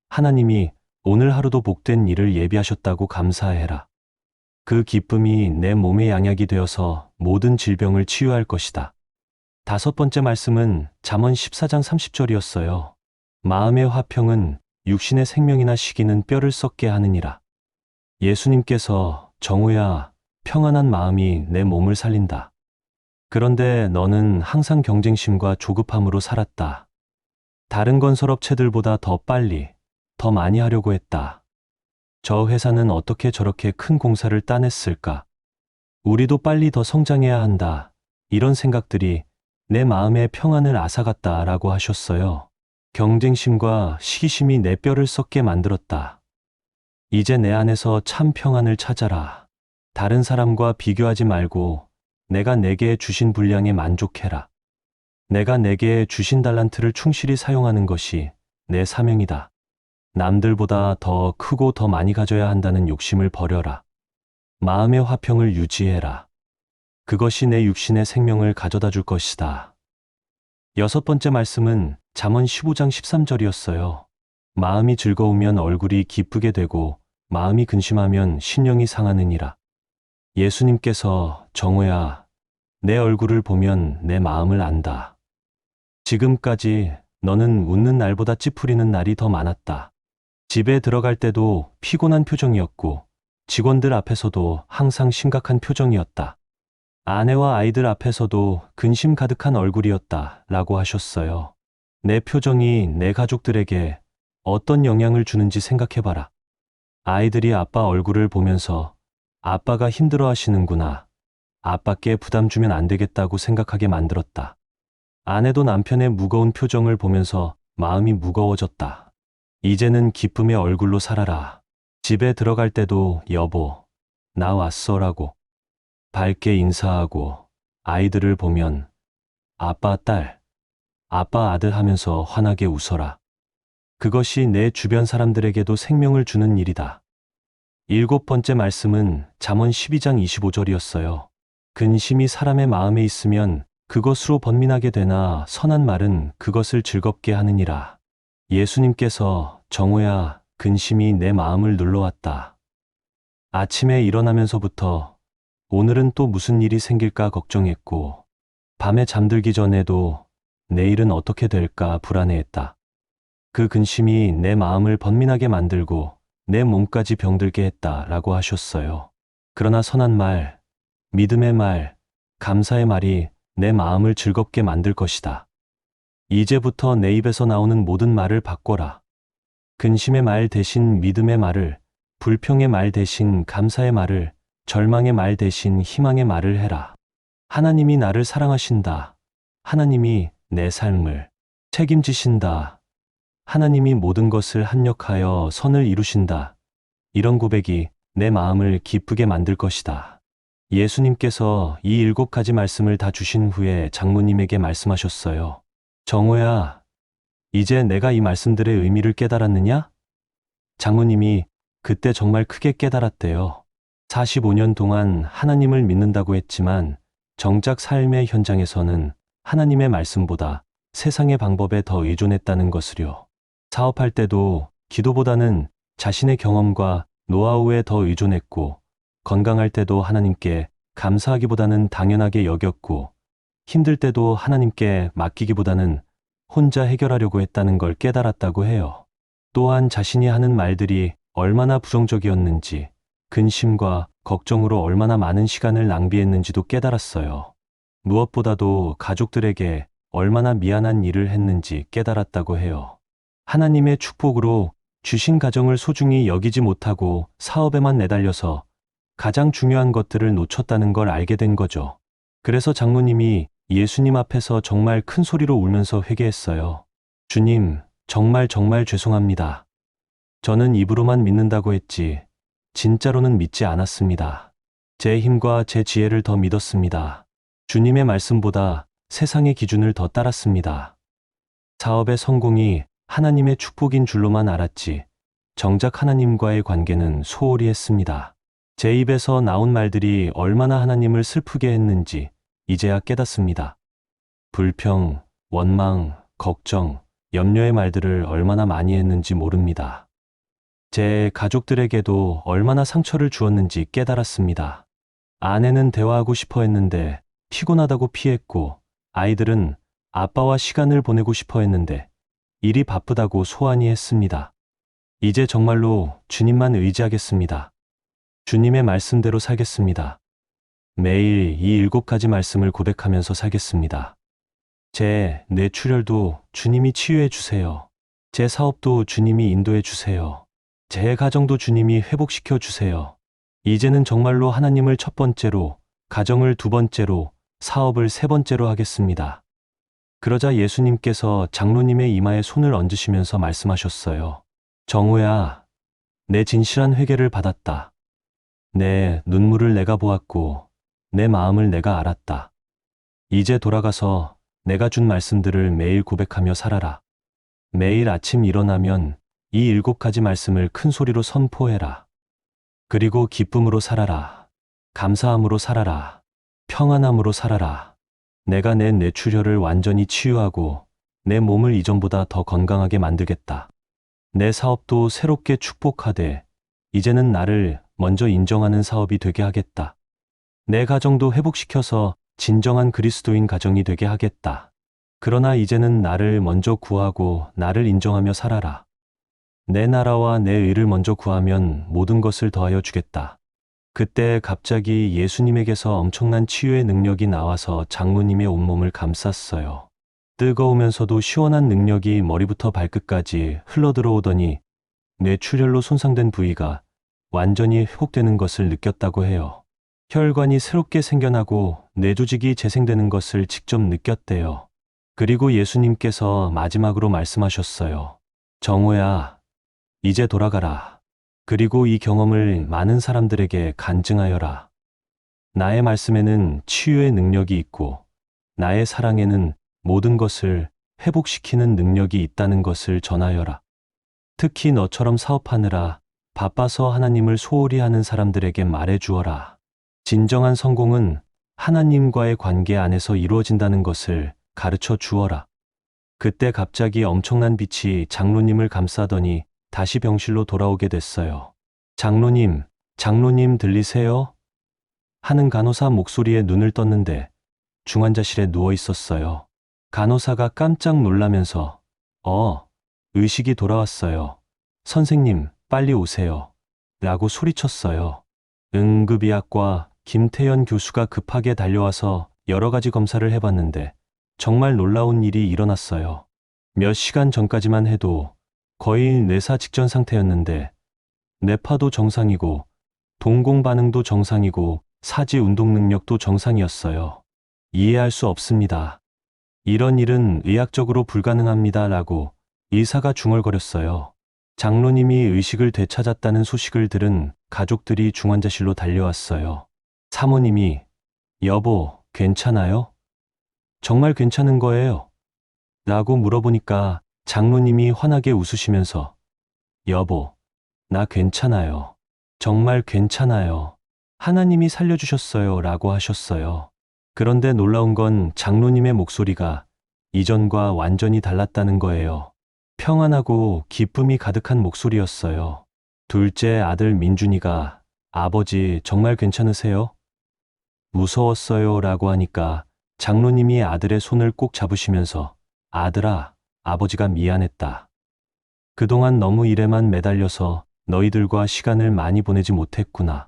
하나님이 오늘 하루도 복된 일을 예비하셨다고 감사해라. 그 기쁨이 내 몸의 양약이 되어서 모든 질병을 치유할 것이다. 다섯 번째 말씀은 잠언 14장 30절이었어요. 마음의 화평은 육신의 생명이나 시기는 뼈를 썩게 하느니라. 예수님께서 정우야, 평안한 마음이 내 몸을 살린다. 그런데 너는 항상 경쟁심과 조급함으로 살았다. 다른 건설업체들보다 더 빨리, 더 많이 하려고 했다. 저 회사는 어떻게 저렇게 큰 공사를 따냈을까? 우리도 빨리 더 성장해야 한다. 이런 생각들이 내 마음의 평안을 앗아갔다라고 하셨어요. 경쟁심과 시기심이 내 뼈를 썩게 만들었다. 이제 내 안에서 참 평안을 찾아라. 다른 사람과 비교하지 말고 내가 내게 주신 분량에 만족해라. 내가 내게 주신 달란트를 충실히 사용하는 것이 내 사명이다. 남들보다 더 크고 더 많이 가져야 한다는 욕심을 버려라. 마음의 화평을 유지해라. 그것이 내 육신의 생명을 가져다 줄 것이다. 여섯 번째 말씀은 잠언 15장 13절이었어요. 마음이 즐거우면 얼굴이 기쁘게 되고 마음이 근심하면 신령이 상하느니라. 예수님께서 정우야, 내 얼굴을 보면 내 마음을 안다. 지금까지 너는 웃는 날보다 찌푸리는 날이 더 많았다. 집에 들어갈 때도 피곤한 표정이었고 직원들 앞에서도 항상 심각한 표정이었다. 아내와 아이들 앞에서도 근심 가득한 얼굴이었다 라고 하셨어요. 내 표정이 내 가족들에게 어떤 영향을 주는지 생각해봐라. 아이들이 아빠 얼굴을 보면서 아빠가 힘들어 하시는구나. 아빠께 부담 주면 안 되겠다고 생각하게 만들었다. 아내도 남편의 무거운 표정을 보면서 마음이 무거워졌다. 이제는 기쁨의 얼굴로 살아라. 집에 들어갈 때도 여보, 나 왔어라고 밝게 인사하고 아이들을 보면 아빠 딸, 아빠 아들 하면서 환하게 웃어라. 그것이 내 주변 사람들에게도 생명을 주는 일이다. 일곱 번째 말씀은 잠언 12장 25절이었어요. 근심이 사람의 마음에 있으면 그것으로 번민하게 되나 선한 말은 그것을 즐겁게 하느니라. 예수님께서 정우야, 근심이 내 마음을 눌러왔다. 아침에 일어나면서부터 오늘은 또 무슨 일이 생길까 걱정했고 밤에 잠들기 전에도 내일은 어떻게 될까 불안해했다. 그 근심이 내 마음을 번민하게 만들고 내 몸까지 병들게 했다라고 하셨어요. 그러나 선한 말, 믿음의 말, 감사의 말이 내 마음을 즐겁게 만들 것이다. 이제부터 내 입에서 나오는 모든 말을 바꿔라. 근심의 말 대신 믿음의 말을, 불평의 말 대신 감사의 말을, 절망의 말 대신 희망의 말을 해라. 하나님이 나를 사랑하신다. 하나님이 내 삶을 책임지신다. 하나님이 모든 것을 합력하여 선을 이루신다. 이런 고백이 내 마음을 기쁘게 만들 것이다. 예수님께서 이 7가지 말씀을 다 주신 후에 장모님에게 말씀하셨어요. 정우야, 이제 내가 이 말씀들의 의미를 깨달았느냐? 장모님이 그때 정말 크게 깨달았대요. 45년 동안 하나님을 믿는다고 했지만 정작 삶의 현장에서는 하나님의 말씀보다 세상의 방법에 더 의존했다는 것을요. 사업할 때도 기도보다는 자신의 경험과 노하우에 더 의존했고 건강할 때도 하나님께 감사하기보다는 당연하게 여겼고 힘들 때도 하나님께 맡기기보다는 혼자 해결하려고 했다는 걸 깨달았다고 해요. 또한 자신이 하는 말들이 얼마나 부정적이었는지, 근심과 걱정으로 얼마나 많은 시간을 낭비했는지도 깨달았어요. 무엇보다도 가족들에게 얼마나 미안한 일을 했는지 깨달았다고 해요. 하나님의 축복으로 주신 가정을 소중히 여기지 못하고 사업에만 내달려서 가장 중요한 것들을 놓쳤다는 걸 알게 된 거죠. 그래서 장로님이 예수님 앞에서 정말 큰 소리로 울면서 회개했어요. 주님, 정말 죄송합니다. 저는 입으로만 믿는다고 했지, 진짜로는 믿지 않았습니다. 제 힘과 제 지혜를 더 믿었습니다. 주님의 말씀보다 세상의 기준을 더 따랐습니다. 사업의 성공이 하나님의 축복인 줄로만 알았지, 정작 하나님과의 관계는 소홀히 했습니다. 제 입에서 나온 말들이 얼마나 하나님을 슬프게 했는지 이제야 깨닫습니다. 불평, 원망, 걱정, 염려의 말들을 얼마나 많이 했는지 모릅니다. 제 가족들에게도 얼마나 상처를 주었는지 깨달았습니다. 아내는 대화하고 싶어 했는데 피곤하다고 피했고, 아이들은 아빠와 시간을 보내고 싶어 했는데 일이 바쁘다고 소환이 했습니다. 이제 정말로 주님만 의지하겠습니다. 주님의 말씀대로 살겠습니다. 매일 이 7가지 말씀을 고백하면서 살겠습니다. 제 뇌출혈도 주님이 치유해 주세요. 제 사업도 주님이 인도해 주세요. 제 가정도 주님이 회복시켜 주세요. 이제는 정말로 하나님을 첫 번째로, 가정을 두 번째로, 사업을 세 번째로 하겠습니다. 그러자 예수님께서 장로님의 이마에 손을 얹으시면서 말씀하셨어요. 정우야, 내 진실한 회개를 받았다. 내 눈물을 내가 보았고 내 마음을 내가 알았다. 이제 돌아가서 내가 준 말씀들을 매일 고백하며 살아라. 매일 아침 일어나면 이 7가지 말씀을 큰 소리로 선포해라. 그리고 기쁨으로 살아라. 감사함으로 살아라. 평안함으로 살아라. 내가 내 뇌출혈을 완전히 치유하고 내 몸을 이전보다 더 건강하게 만들겠다. 내 사업도 새롭게 축복하되 이제는 나를 먼저 인정하는 사업이 되게 하겠다. 내 가정도 회복시켜서 진정한 그리스도인 가정이 되게 하겠다. 그러나 이제는 나를 먼저 구하고 나를 인정하며 살아라. 내 나라와 내 의를 먼저 구하면 모든 것을 더하여 주겠다. 그때 갑자기 예수님에게서 엄청난 치유의 능력이 나와서 장로님의 온몸을 감쌌어요. 뜨거우면서도 시원한 능력이 머리부터 발끝까지 흘러들어오더니 뇌출혈로 손상된 부위가 완전히 회복되는 것을 느꼈다고 해요. 혈관이 새롭게 생겨나고 뇌조직이 재생되는 것을 직접 느꼈대요. 그리고 예수님께서 마지막으로 말씀하셨어요. 정우야, 이제 돌아가라. 그리고 이 경험을 많은 사람들에게 간증하여라. 나의 말씀에는 치유의 능력이 있고 나의 사랑에는 모든 것을 회복시키는 능력이 있다는 것을 전하여라. 특히 너처럼 사업하느라 바빠서 하나님을 소홀히 하는 사람들에게 말해 주어라. 진정한 성공은 하나님과의 관계 안에서 이루어진다는 것을 가르쳐 주어라. 그때 갑자기 엄청난 빛이 장로님을 감싸더니 다시 병실로 돌아오게 됐어요. 장로님 들리세요? 하는 간호사 목소리에 눈을 떴는데 중환자실에 누워 있었어요. 간호사가 깜짝 놀라면서 의식이 돌아왔어요. 선생님, 빨리 오세요. 라고 소리쳤어요. 응급의학과 김태현 교수가 급하게 달려와서 여러 가지 검사를 해봤는데 정말 놀라운 일이 일어났어요. 몇 시간 전까지만 해도 거의 뇌사 직전 상태였는데 뇌파도 정상이고 동공 반응도 정상이고 사지 운동 능력도 정상이었어요. 이해할 수 없습니다. 이런 일은 의학적으로 불가능합니다. 라고 의사가 중얼거렸어요. 장로님이 의식을 되찾았다는 소식을 들은 가족들이 중환자실로 달려왔어요. 사모님이 여보, 괜찮아요? 정말 괜찮은 거예요? 라고 물어보니까 장로님이 환하게 웃으시면서 여보, 나 괜찮아요. 정말 괜찮아요. 하나님이 살려주셨어요. 라고 하셨어요. 그런데 놀라운 건 장로님의 목소리가 이전과 완전히 달랐다는 거예요. 평안하고 기쁨이 가득한 목소리였어요. 둘째 아들 민준이가 아버지 정말 괜찮으세요? 무서웠어요 라고 하니까 장로님이 아들의 손을 꼭 잡으시면서 아들아, 아버지가 미안했다. 그동안 너무 일에만 매달려서 너희들과 시간을 많이 보내지 못했구나.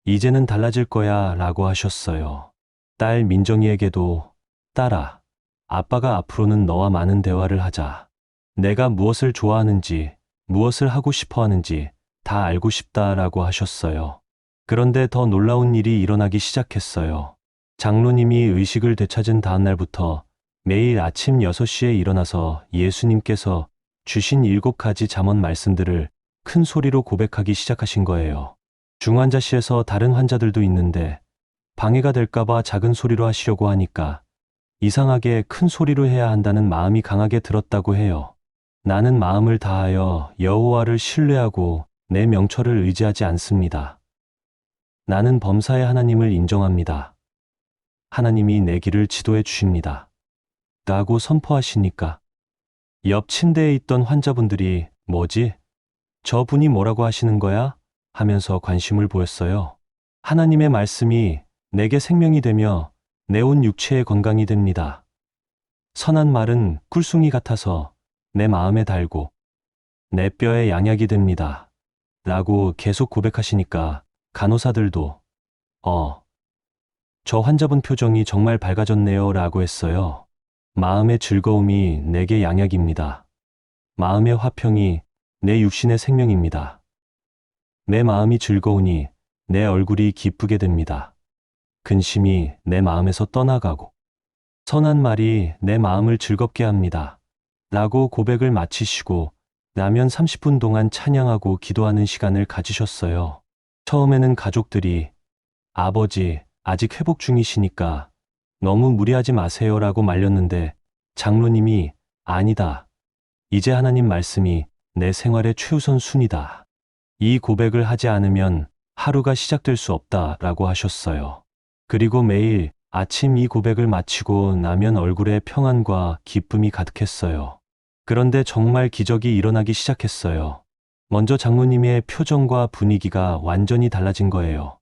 이제는 달라질 거야 라고 하셨어요. 딸 민정이에게도 딸아, 아빠가 앞으로는 너와 많은 대화를 하자. 내가 무엇을 좋아하는지, 무엇을 하고 싶어 하는지 다 알고 싶다라고 하셨어요. 그런데 더 놀라운 일이 일어나기 시작했어요. 장로님이 의식을 되찾은 다음 날부터 매일 아침 6시에 일어나서 예수님께서 주신 7가지 잠언 말씀들을 큰 소리로 고백하기 시작하신 거예요. 중환자실에서 다른 환자들도 있는데 방해가 될까봐 작은 소리로 하시려고 하니까 이상하게 큰 소리로 해야 한다는 마음이 강하게 들었다고 해요. 나는 마음을 다하여 여호와를 신뢰하고 내 명철을 의지하지 않습니다. 나는 범사의 하나님을 인정합니다. 하나님이 내 길을 지도해 주십니다. 라고 선포하시니까 옆 침대에 있던 환자분들이 뭐지? 저분이 뭐라고 하시는 거야? 하면서 관심을 보였어요. 하나님의 말씀이 내게 생명이 되며 내 온 육체의 건강이 됩니다. 선한 말은 꿀송이 같아서 내 마음에 달고 내 뼈에 양약이 됩니다. 라고 계속 고백하시니까 간호사들도 저 환자분 표정이 정말 밝아졌네요 라고 했어요. 마음의 즐거움이 내게 양약입니다. 마음의 화평이 내 육신의 생명입니다. 내 마음이 즐거우니 내 얼굴이 기쁘게 됩니다. 근심이 내 마음에서 떠나가고 선한 말이 내 마음을 즐겁게 합니다. 라고 고백을 마치시고 라면 30분 동안 찬양하고 기도하는 시간을 가지셨어요. 처음에는 가족들이 아버지 아직 회복 중이시니까 너무 무리하지 마세요 라고 말렸는데 장로님이 아니다. 이제 하나님 말씀이 내 생활의 최우선 순위다. 이 고백을 하지 않으면 하루가 시작될 수 없다 라고 하셨어요. 그리고 매일 아침 이 고백을 마치고 나면 얼굴에 평안과 기쁨이 가득했어요. 그런데 정말 기적이 일어나기 시작했어요. 먼저 장로님의 표정과 분위기가 완전히 달라진 거예요.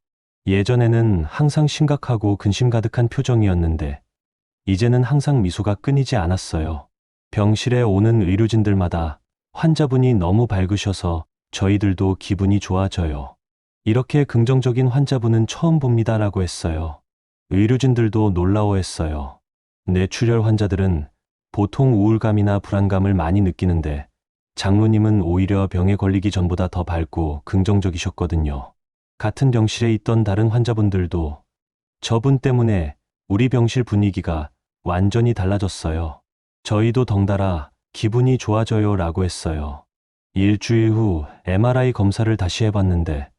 예전에는 항상 심각하고 근심 가득한 표정이었는데 이제는 항상 미소가 끊이지 않았어요. 병실에 오는 의료진들마다 환자분이 너무 밝으셔서 저희들도 기분이 좋아져요. 이렇게 긍정적인 환자분은 처음 봅니다라고 했어요. 의료진들도 놀라워했어요. 뇌출혈 환자들은 보통 우울감이나 불안감을 많이 느끼는데 장로님은 오히려 병에 걸리기 전보다 더 밝고 긍정적이셨거든요. 같은 병실에 있던 다른 환자분들도 저분 때문에 우리 병실 분위기가 완전히 달라졌어요. 저희도 덩달아 기분이 좋아져요 라고 했어요. 일주일 후 MRI 검사를 다시 해봤는데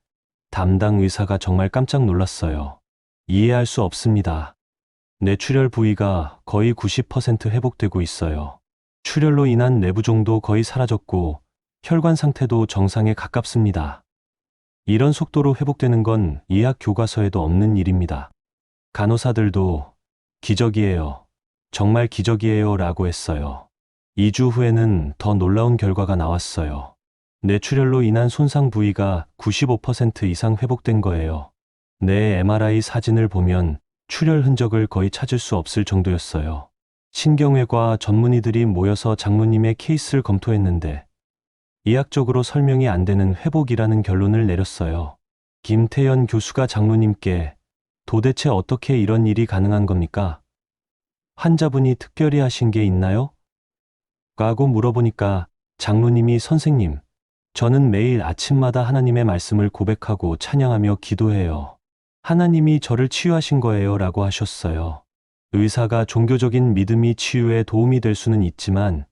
담당 의사가 정말 깜짝 놀랐어요. 이해할 수 없습니다. 뇌출혈 부위가 거의 90% 회복되고 있어요. 출혈로 인한 내부종도 거의 사라졌고 혈관 상태도 정상에 가깝습니다. 이런 속도로 회복되는 건 의학 교과서에도 없는 일입니다. 간호사들도 기적이에요. 정말 기적이에요 라고 했어요. 2주 후에는 더 놀라운 결과가 나왔어요. 뇌출혈로 인한 손상 부위가 95% 이상 회복된 거예요. 내 MRI 사진을 보면 출혈 흔적을 거의 찾을 수 없을 정도였어요. 신경외과 전문의들이 모여서 장로님의 케이스를 검토했는데 의학적으로 설명이 안 되는 회복이라는 결론을 내렸어요. 김태연 교수가 장로님께 도대체 어떻게 이런 일이 가능한 겁니까? 환자분이 특별히 하신 게 있나요? 라고 물어보니까 장로님이 선생님, 저는 매일 아침마다 하나님의 말씀을 고백하고 찬양하며 기도해요. 하나님이 저를 치유하신 거예요 라고 하셨어요. 의사가 종교적인 믿음이 치유에 도움이 될 수는 있지만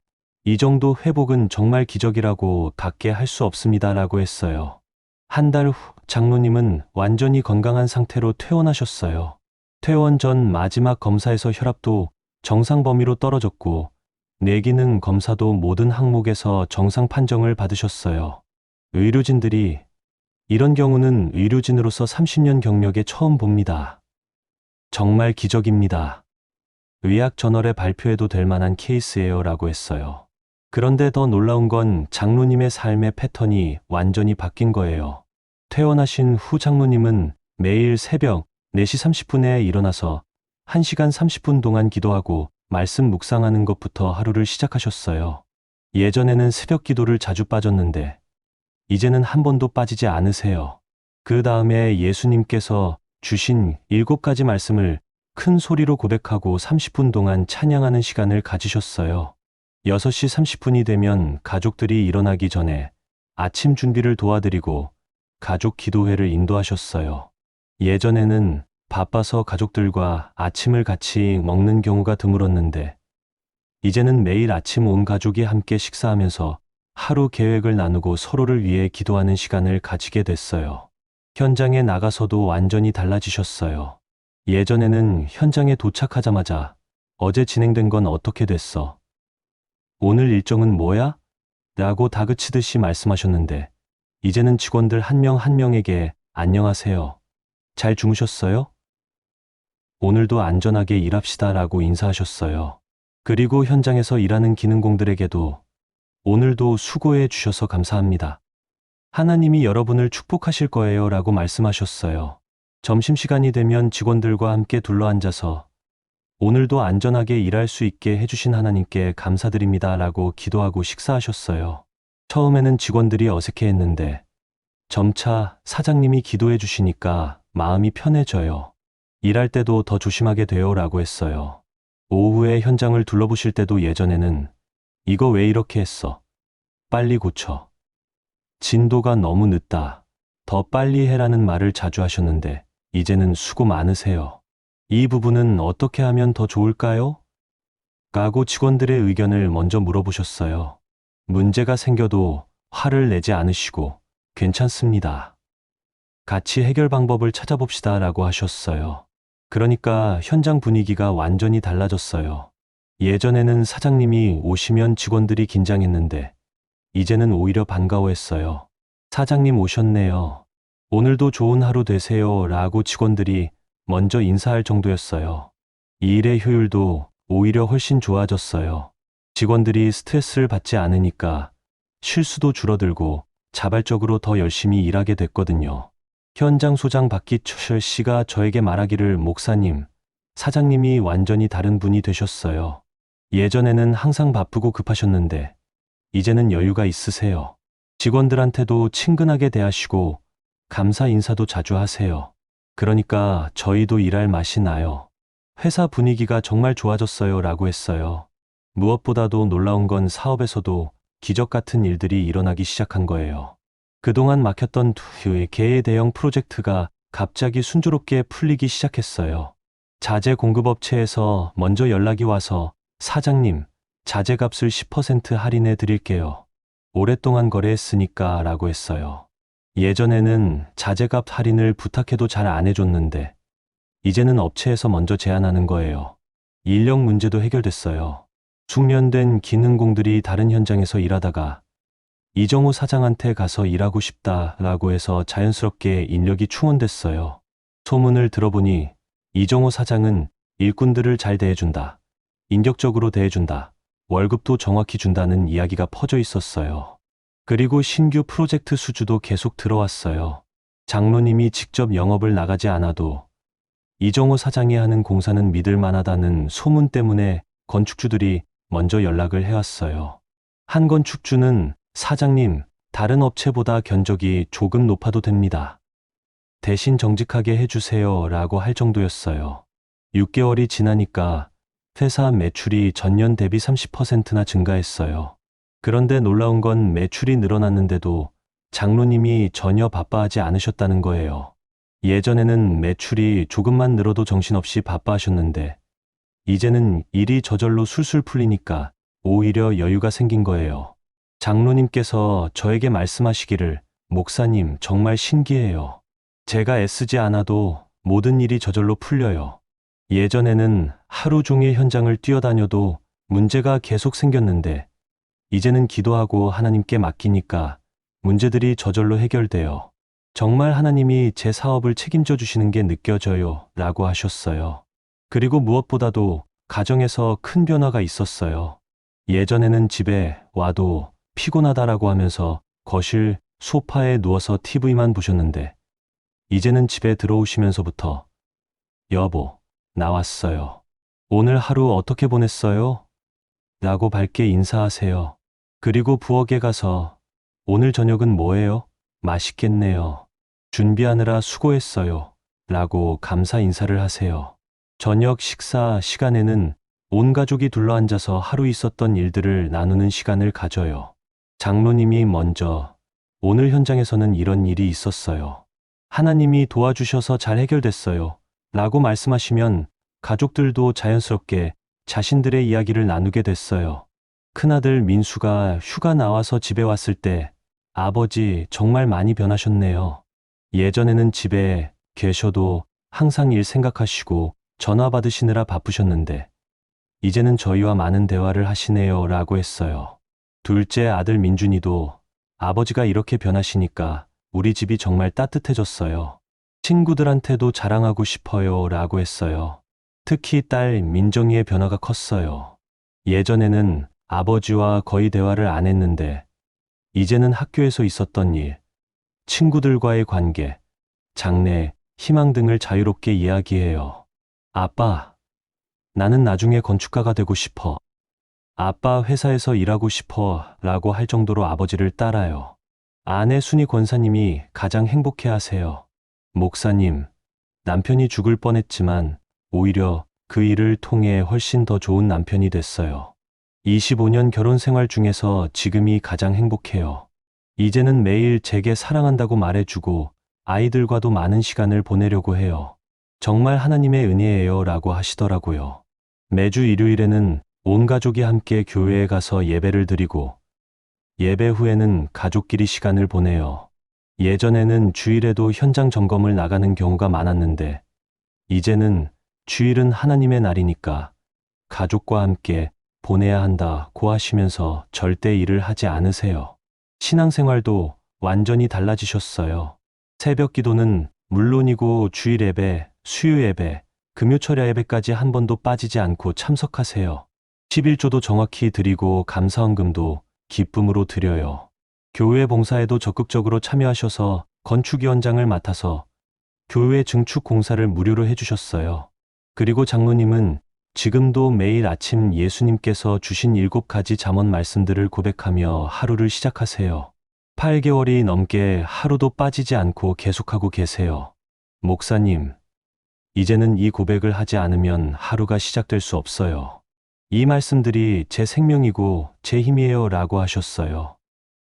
이 정도 회복은 정말 기적이라고 밖에 할 수 없습니다 라고 했어요. 한 달 후 장로님은 완전히 건강한 상태로 퇴원하셨어요. 퇴원 전 마지막 검사에서 혈압도 정상 범위로 떨어졌고 뇌기능 검사도 모든 항목에서 정상 판정을 받으셨어요. 의료진들이 이런 경우는 의료진으로서 30년 경력에 처음 봅니다. 정말 기적입니다. 의학 저널에 발표해도 될 만한 케이스예요 라고 했어요. 그런데 더 놀라운 건 장로님의 삶의 패턴이 완전히 바뀐 거예요. 퇴원하신 후 장로님은 매일 새벽 4시 30분에 일어나서 1시간 30분 동안 기도하고 말씀 묵상하는 것부터 하루를 시작하셨어요. 예전에는 새벽 기도를 자주 빠졌는데 이제는 한 번도 빠지지 않으세요. 그 다음에 예수님께서 주신 7가지 말씀을 큰 소리로 고백하고 30분 동안 찬양하는 시간을 가지셨어요. 6시 30분이 되면 가족들이 일어나기 전에 아침 준비를 도와드리고 가족 기도회를 인도하셨어요. 예전에는 바빠서 가족들과 아침을 같이 먹는 경우가 드물었는데 이제는 매일 아침 온 가족이 함께 식사하면서 하루 계획을 나누고 서로를 위해 기도하는 시간을 가지게 됐어요. 현장에 나가서도 완전히 달라지셨어요. 예전에는 현장에 도착하자마자 어제 진행된 건 어떻게 됐어? 오늘 일정은 뭐야? 라고 다그치듯이 말씀하셨는데 이제는 직원들 한 명 한 명에게 안녕하세요. 잘 주무셨어요? 오늘도 안전하게 일합시다 라고 인사하셨어요. 그리고 현장에서 일하는 기능공들에게도 오늘도 수고해 주셔서 감사합니다. 하나님이 여러분을 축복하실 거예요 라고 말씀하셨어요. 점심시간이 되면 직원들과 함께 둘러앉아서 오늘도 안전하게 일할 수 있게 해주신 하나님께 감사드립니다 라고 기도하고 식사하셨어요. 처음에는 직원들이 어색해했는데 점차 사장님이 기도해 주시니까 마음이 편해져요. 일할 때도 더 조심하게 돼요 라고 했어요. 오후에 현장을 둘러보실 때도 예전에는 이거 왜 이렇게 했어? 빨리 고쳐. 진도가 너무 늦다. 더 빨리 해라는 말을 자주 하셨는데 이제는 수고 많으세요. 이 부분은 어떻게 하면 더 좋을까요? 라고 직원들의 의견을 먼저 물어보셨어요. 문제가 생겨도 화를 내지 않으시고 괜찮습니다. 같이 해결 방법을 찾아봅시다 라고 하셨어요. 그러니까 현장 분위기가 완전히 달라졌어요. 예전에는 사장님이 오시면 직원들이 긴장했는데 이제는 오히려 반가워했어요. 사장님 오셨네요. 오늘도 좋은 하루 되세요 라고 직원들이 먼저 인사할 정도였어요. 이 일의 효율도 오히려 훨씬 좋아졌어요. 직원들이 스트레스를 받지 않으니까 실수도 줄어들고 자발적으로 더 열심히 일하게 됐거든요. 현장 소장 박기철 씨가 저에게 말하기를 목사님, 사장님이 완전히 다른 분이 되셨어요. 예전에는 항상 바쁘고 급하셨는데 이제는 여유가 있으세요. 직원들한테도 친근하게 대하시고 감사 인사도 자주 하세요. 그러니까 저희도 일할 맛이 나요. 회사 분위기가 정말 좋아졌어요 라고 했어요. 무엇보다도 놀라운 건 사업에서도 기적 같은 일들이 일어나기 시작한 거예요. 그동안 막혔던 2개의 대형 프로젝트가 갑자기 순조롭게 풀리기 시작했어요. 자재 공급업체에서 먼저 연락이 와서 사장님, 자재값을 10% 할인해 드릴게요. 오랫동안 거래했으니까 라고 했어요. 예전에는 자재값 할인을 부탁해도 잘 안 해줬는데 이제는 업체에서 먼저 제안하는 거예요. 인력 문제도 해결됐어요. 숙련된 기능공들이 다른 현장에서 일하다가 이정호 사장한테 가서 일하고 싶다라고 해서 자연스럽게 인력이 충원됐어요. 소문을 들어보니 이정호 사장은 일꾼들을 잘 대해준다. 인격적으로 대해준다. 월급도 정확히 준다는 이야기가 퍼져 있었어요. 그리고 신규 프로젝트 수주도 계속 들어왔어요. 장로님이 직접 영업을 나가지 않아도 이정호 사장이 하는 공사는 믿을 만하다는 소문 때문에 건축주들이 먼저 연락을 해왔어요. 한 건축주는 사장님, 다른 업체보다 견적이 조금 높아도 됩니다. 대신 정직하게 해주세요 라고 할 정도였어요. 6개월이 지나니까 회사 매출이 전년 대비 30%나 증가했어요. 그런데 놀라운 건 매출이 늘어났는데도 장로님이 전혀 바빠하지 않으셨다는 거예요. 예전에는 매출이 조금만 늘어도 정신없이 바빠하셨는데 이제는 일이 저절로 술술 풀리니까 오히려 여유가 생긴 거예요. 장로님께서 저에게 말씀하시기를 목사님 정말 신기해요. 제가 애쓰지 않아도 모든 일이 저절로 풀려요. 예전에는 하루 종일 현장을 뛰어다녀도 문제가 계속 생겼는데 이제는 기도하고 하나님께 맡기니까 문제들이 저절로 해결돼요. 정말 하나님이 제 사업을 책임져 주시는 게 느껴져요 라고 하셨어요. 그리고 무엇보다도 가정에서 큰 변화가 있었어요. 예전에는 집에 와도 피곤하다라고 하면서 거실 소파에 누워서 TV만 보셨는데 이제는 집에 들어오시면서부터 여보, 나왔어요. 오늘 하루 어떻게 보냈어요? 라고 밝게 인사하세요. 그리고 부엌에 가서 오늘 저녁은 뭐예요? 맛있겠네요. 준비하느라 수고했어요. 라고 감사 인사를 하세요. 저녁 식사 시간에는 온 가족이 둘러앉아서 하루 있었던 일들을 나누는 시간을 가져요. 장로님이 먼저 오늘 현장에서는 이런 일이 있었어요. 하나님이 도와주셔서 잘 해결됐어요. 라고 말씀하시면 가족들도 자연스럽게 자신들의 이야기를 나누게 됐어요. 큰아들 민수가 휴가 나와서 집에 왔을 때 아버지 정말 많이 변하셨네요. 예전에는 집에 계셔도 항상 일 생각하시고 전화 받으시느라 바쁘셨는데 이제는 저희와 많은 대화를 하시네요 라고 했어요. 둘째 아들 민준이도 아버지가 이렇게 변하시니까 우리 집이 정말 따뜻해졌어요. 친구들한테도 자랑하고 싶어요 라고 했어요. 특히 딸 민정이의 변화가 컸어요. 예전에는 아버지와 거의 대화를 안 했는데 이제는 학교에서 있었던 일, 친구들과의 관계, 장래, 희망 등을 자유롭게 이야기해요. 아빠, 나는 나중에 건축가가 되고 싶어. 아빠 회사에서 일하고 싶어 라고 할 정도로 아버지를 따라요. 아내 순이 권사님이 가장 행복해 하세요. 목사님, 남편이 죽을 뻔했지만 오히려 그 일을 통해 훨씬 더 좋은 남편이 됐어요. 25년 결혼 생활 중에서 지금이 가장 행복해요. 이제는 매일 제게 사랑한다고 말해주고 아이들과도 많은 시간을 보내려고 해요. 정말 하나님의 은혜예요 라고 하시더라고요. 매주 일요일에는 온 가족이 함께 교회에 가서 예배를 드리고 예배 후에는 가족끼리 시간을 보내요. 예전에는 주일에도 현장 점검을 나가는 경우가 많았는데 이제는 주일은 하나님의 날이니까 가족과 함께 보내야 한다고 하시면서 절대 일을 하지 않으세요. 신앙생활도 완전히 달라지셨어요. 새벽 기도는 물론이고 주일 예배, 수요 예배, 금요철야 예배까지 한 번도 빠지지 않고 참석하세요. 11조도 정확히 드리고 감사헌금도 기쁨으로 드려요. 교회 봉사에도 적극적으로 참여하셔서 건축위원장을 맡아서 교회 증축 공사를 무료로 해주셨어요. 그리고 장로님은 지금도 매일 아침 예수님께서 주신 7가지 잠언 말씀들을 고백하며 하루를 시작하세요. 8개월이 넘게 하루도 빠지지 않고 계속하고 계세요. 목사님, 이제는 이 고백을 하지 않으면 하루가 시작될 수 없어요. 이 말씀들이 제 생명이고 제 힘이에요 라고 하셨어요.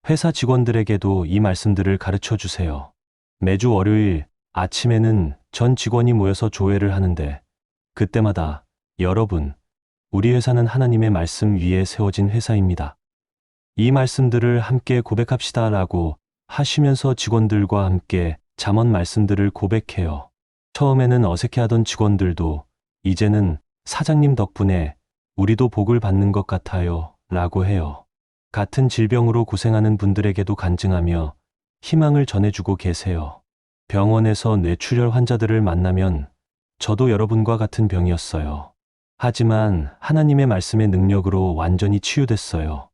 회사 직원들에게도 이 말씀들을 가르쳐 주세요. 매주 월요일 아침에는 전 직원이 모여서 조회를 하는데 그때마다 여러분, 우리 회사는 하나님의 말씀 위에 세워진 회사입니다. 이 말씀들을 함께 고백합시다 라고 하시면서 직원들과 함께 잠언 말씀들을 고백해요. 처음에는 어색해하던 직원들도 이제는 사장님 덕분에 우리도 복을 받는 것 같아요 라고 해요. 같은 질병으로 고생하는 분들에게도 간증하며 희망을 전해주고 계세요. 병원에서 뇌출혈 환자들을 만나면 저도 여러분과 같은 병이었어요. 하지만 하나님의 말씀의 능력으로 완전히 치유됐어요.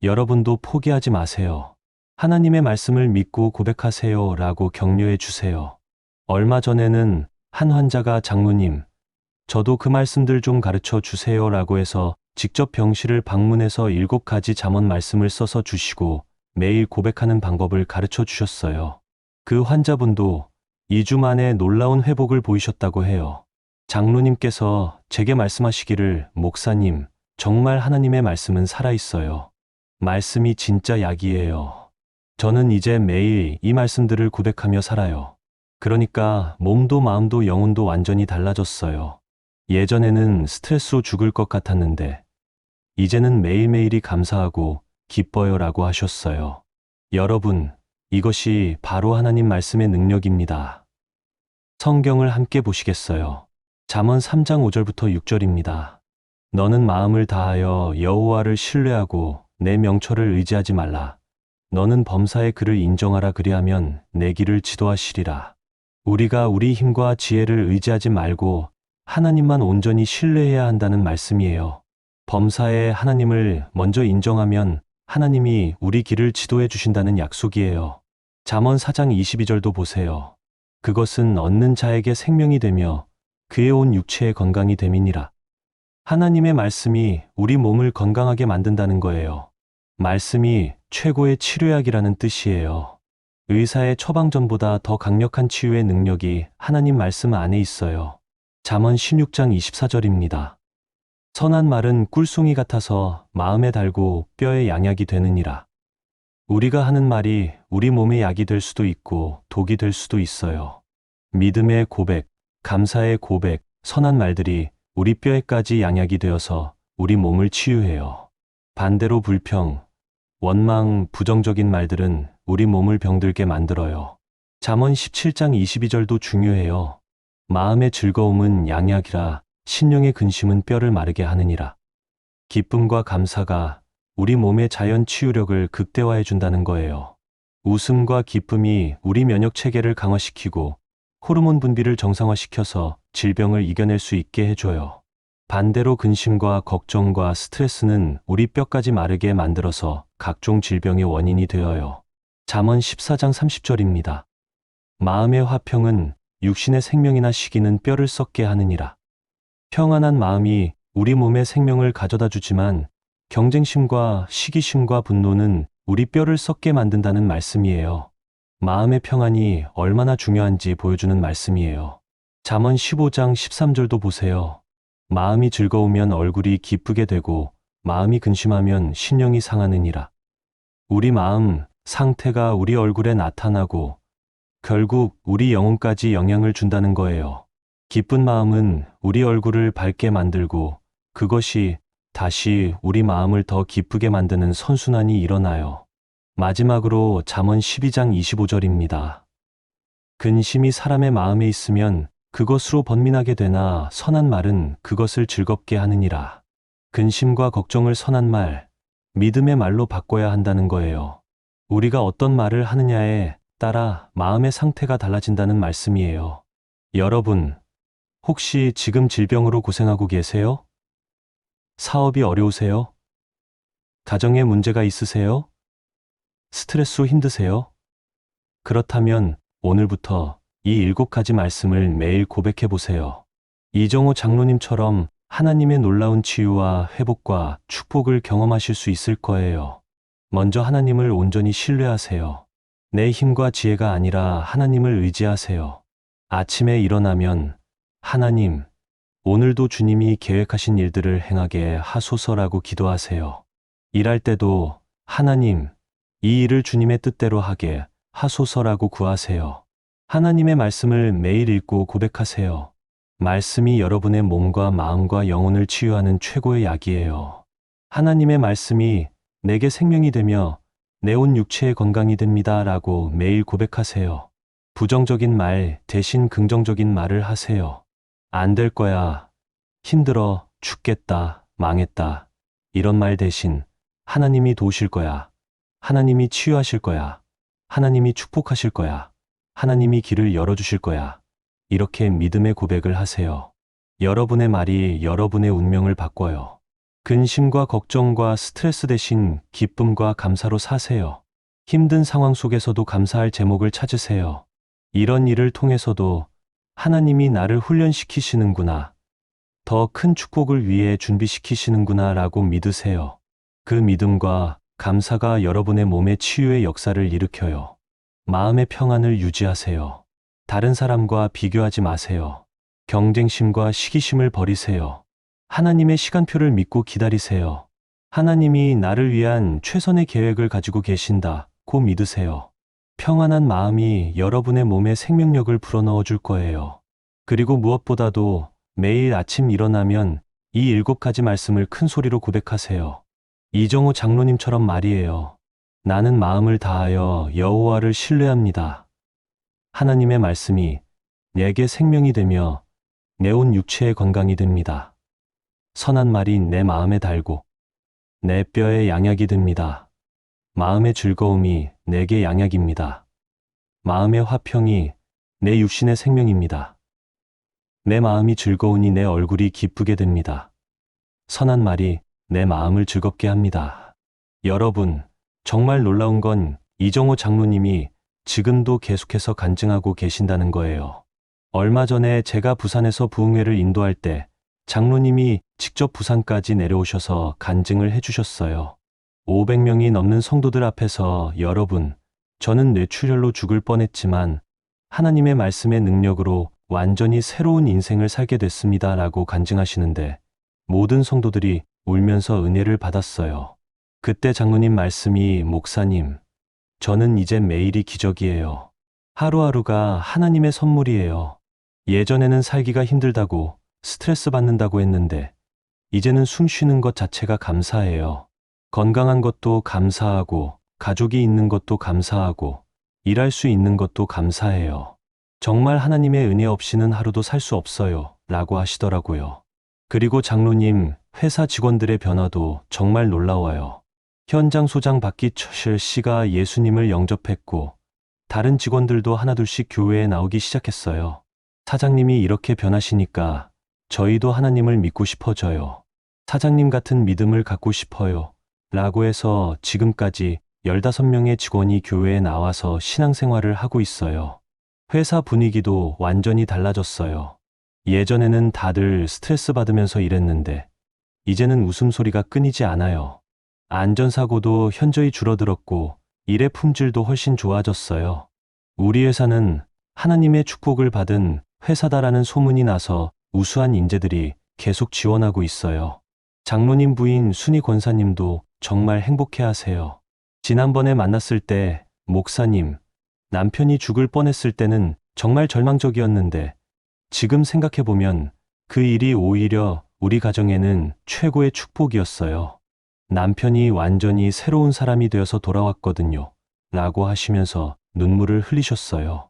여러분도 포기하지 마세요. 하나님의 말씀을 믿고 고백하세요 라고 격려해 주세요. 얼마 전에는 한 환자가 장로님, 저도 그 말씀들 좀 가르쳐 주세요 라고 해서 직접 병실을 방문해서 7가지 잠언 말씀을 써서 주시고 매일 고백하는 방법을 가르쳐 주셨어요. 그 환자분도 2주 만에 놀라운 회복을 보이셨다고 해요. 장로님께서 제게 말씀하시기를 목사님, 정말 하나님의 말씀은 살아있어요. 말씀이 진짜 약이에요. 저는 이제 매일 이 말씀들을 고백하며 살아요. 그러니까 몸도 마음도 영혼도 완전히 달라졌어요. 예전에는 스트레스로 죽을 것 같았는데 이제는 매일매일이 감사하고 기뻐요 라고 하셨어요. 여러분, 이것이 바로 하나님 말씀의 능력입니다. 성경을 함께 보시겠어요? 잠언 3장 5절부터 6절입니다. 너는 마음을 다하여 여호와를 신뢰하고 내 명철을 의지하지 말라. 너는 범사의 그를 인정하라 그리하면 내 길을 지도하시리라. 우리가 우리 힘과 지혜를 의지하지 말고 하나님만 온전히 신뢰해야 한다는 말씀이에요. 범사의 하나님을 먼저 인정하면 하나님이 우리 길을 지도해 주신다는 약속이에요. 잠언 4장 22절도 보세요. 그것은 얻는 자에게 생명이 되며 그의 온 육체의 건강이 됨이니라. 하나님의 말씀이 우리 몸을 건강하게 만든다는 거예요. 말씀이 최고의 치료약이라는 뜻이에요. 의사의 처방전보다 더 강력한 치유의 능력이 하나님 말씀 안에 있어요. 잠언 16장 24절입니다. 선한 말은 꿀송이 같아서 마음에 달고 뼈에 양약이 되느니라. 우리가 하는 말이 우리 몸에 약이 될 수도 있고 독이 될 수도 있어요. 믿음의 고백, 감사의 고백, 선한 말들이 우리 뼈에까지 양약이 되어서 우리 몸을 치유해요. 반대로 불평, 원망, 부정적인 말들은 우리 몸을 병들게 만들어요. 잠언 17장 22절도 중요해요. 마음의 즐거움은 양약이라 신령의 근심은 뼈를 마르게 하느니라. 기쁨과 감사가 우리 몸의 자연 치유력을 극대화해 준다는 거예요. 웃음과 기쁨이 우리 면역 체계를 강화시키고 호르몬 분비를 정상화시켜서 질병을 이겨낼 수 있게 해줘요. 반대로 근심과 걱정과 스트레스는 우리 뼈까지 마르게 만들어서 각종 질병의 원인이 되어요. 잠언 14장 30절입니다. 마음의 화평은 육신의 생명이나 시기는 뼈를 썩게 하느니라. 평안한 마음이 우리 몸의 생명을 가져다 주지만 경쟁심과 시기심과 분노는 우리 뼈를 썩게 만든다는 말씀이에요. 마음의 평안이 얼마나 중요한지 보여주는 말씀이에요. 잠언 15장 13절도 보세요. 마음이 즐거우면 얼굴이 기쁘게 되고 마음이 근심하면 신령이 상하느니라. 우리 마음 상태가 우리 얼굴에 나타나고 결국 우리 영혼까지 영향을 준다는 거예요. 기쁜 마음은 우리 얼굴을 밝게 만들고 그것이 다시 우리 마음을 더 기쁘게 만드는 선순환이 일어나요. 마지막으로 잠언 12장 25절입니다. 근심이 사람의 마음에 있으면 그것으로 번민하게 되나 선한 말은 그것을 즐겁게 하느니라. 근심과 걱정을 선한 말, 믿음의 말로 바꿔야 한다는 거예요. 우리가 어떤 말을 하느냐에 따라 마음의 상태가 달라진다는 말씀이에요. 여러분, 혹시 지금 질병으로 고생하고 계세요? 사업이 어려우세요? 가정에 문제가 있으세요? 스트레스 힘드세요? 그렇다면 오늘부터 이 7가지 말씀을 매일 고백해 보세요. 이정호 장로님처럼 하나님의 놀라운 치유와 회복과 축복을 경험하실 수 있을 거예요. 먼저 하나님을 온전히 신뢰하세요. 내 힘과 지혜가 아니라 하나님을 의지하세요. 아침에 일어나면 하나님, 오늘도 주님이 계획하신 일들을 행하게 하소서라고 기도하세요. 일할 때도 하나님, 이 일을 주님의 뜻대로 하게 하소서라고 구하세요. 하나님의 말씀을 매일 읽고 고백하세요. 말씀이 여러분의 몸과 마음과 영혼을 치유하는 최고의 약이에요. 하나님의 말씀이 내게 생명이 되며 내 온 육체의 건강이 됩니다 라고 매일 고백하세요. 부정적인 말 대신 긍정적인 말을 하세요. 안 될 거야, 힘들어, 죽겠다, 망했다 이런 말 대신 하나님이 도우실 거야, 하나님이 치유하실 거야, 하나님이 축복하실 거야, 하나님이 길을 열어주실 거야 이렇게 믿음의 고백을 하세요. 여러분의 말이 여러분의 운명을 바꿔요. 근심과 걱정과 스트레스 대신 기쁨과 감사로 사세요. 힘든 상황 속에서도 감사할 제목을 찾으세요. 이런 일을 통해서도 하나님이 나를 훈련시키시는구나, 더 큰 축복을 위해 준비시키시는구나 라고 믿으세요. 그 믿음과 감사가 여러분의 몸의 치유의 역사를 일으켜요. 마음의 평안을 유지하세요. 다른 사람과 비교하지 마세요. 경쟁심과 시기심을 버리세요. 하나님의 시간표를 믿고 기다리세요. 하나님이 나를 위한 최선의 계획을 가지고 계신다고 믿으세요. 평안한 마음이 여러분의 몸에 생명력을 불어넣어 줄 거예요. 그리고 무엇보다도 매일 아침 일어나면 이 7가지 말씀을 큰 소리로 고백하세요. 이정호 장로님처럼 말이에요. 나는 마음을 다하여 여호와를 신뢰합니다. 하나님의 말씀이 내게 생명이 되며 내 온 육체의 건강이 됩니다. 선한 말이 내 마음에 달고 내 뼈에 양약이 됩니다. 마음의 즐거움이 내게 양약입니다. 마음의 화평이 내 육신의 생명입니다. 내 마음이 즐거우니 내 얼굴이 기쁘게 됩니다. 선한 말이 내 마음을 즐겁게 합니다. 여러분, 정말 놀라운 건 이정호 장로님이 지금도 계속해서 간증하고 계신다는 거예요. 얼마 전에 제가 부산에서 부흥회를 인도할 때 장로님이 직접 부산까지 내려오셔서 간증을 해주셨어요. 500명이 넘는 성도들 앞에서 여러분, 저는 뇌출혈로 죽을 뻔했지만 하나님의 말씀의 능력으로 완전히 새로운 인생을 살게 됐습니다. 라고 간증하시는데 모든 성도들이 울면서 은혜를 받았어요. 그때 장로님 말씀이 목사님, 저는 이제 매일이 기적이에요. 하루하루가 하나님의 선물이에요. 예전에는 살기가 힘들다고 스트레스 받는다고 했는데 이제는 숨 쉬는 것 자체가 감사해요. 건강한 것도 감사하고 가족이 있는 것도 감사하고 일할 수 있는 것도 감사해요. 정말 하나님의 은혜 없이는 하루도 살 수 없어요. 라고 하시더라고요. 그리고 장로님, 회사 직원들의 변화도 정말 놀라워요. 현장 소장 박기철 씨가 예수님을 영접했고 다른 직원들도 하나둘씩 교회에 나오기 시작했어요. 사장님이 이렇게 변하시니까 저희도 하나님을 믿고 싶어져요. 사장님 같은 믿음을 갖고 싶어요. 라고 해서 지금까지 15명의 직원이 교회에 나와서 신앙생활을 하고 있어요. 회사 분위기도 완전히 달라졌어요. 예전에는 다들 스트레스 받으면서 일했는데 이제는 웃음소리가 끊이지 않아요. 안전사고도 현저히 줄어들었고 일의 품질도 훨씬 좋아졌어요. 우리 회사는 하나님의 축복을 받은 회사다라는 소문이 나서 우수한 인재들이 계속 지원하고 있어요. 장로님 부인 순희 권사님도 정말 행복해하세요. 지난번에 만났을 때 목사님, 남편이 죽을 뻔했을 때는 정말 절망적이었는데 지금 생각해보면 그 일이 오히려 우리 가정에는 최고의 축복이었어요. 남편이 완전히 새로운 사람이 되어서 돌아왔거든요. 라고 하시면서 눈물을 흘리셨어요.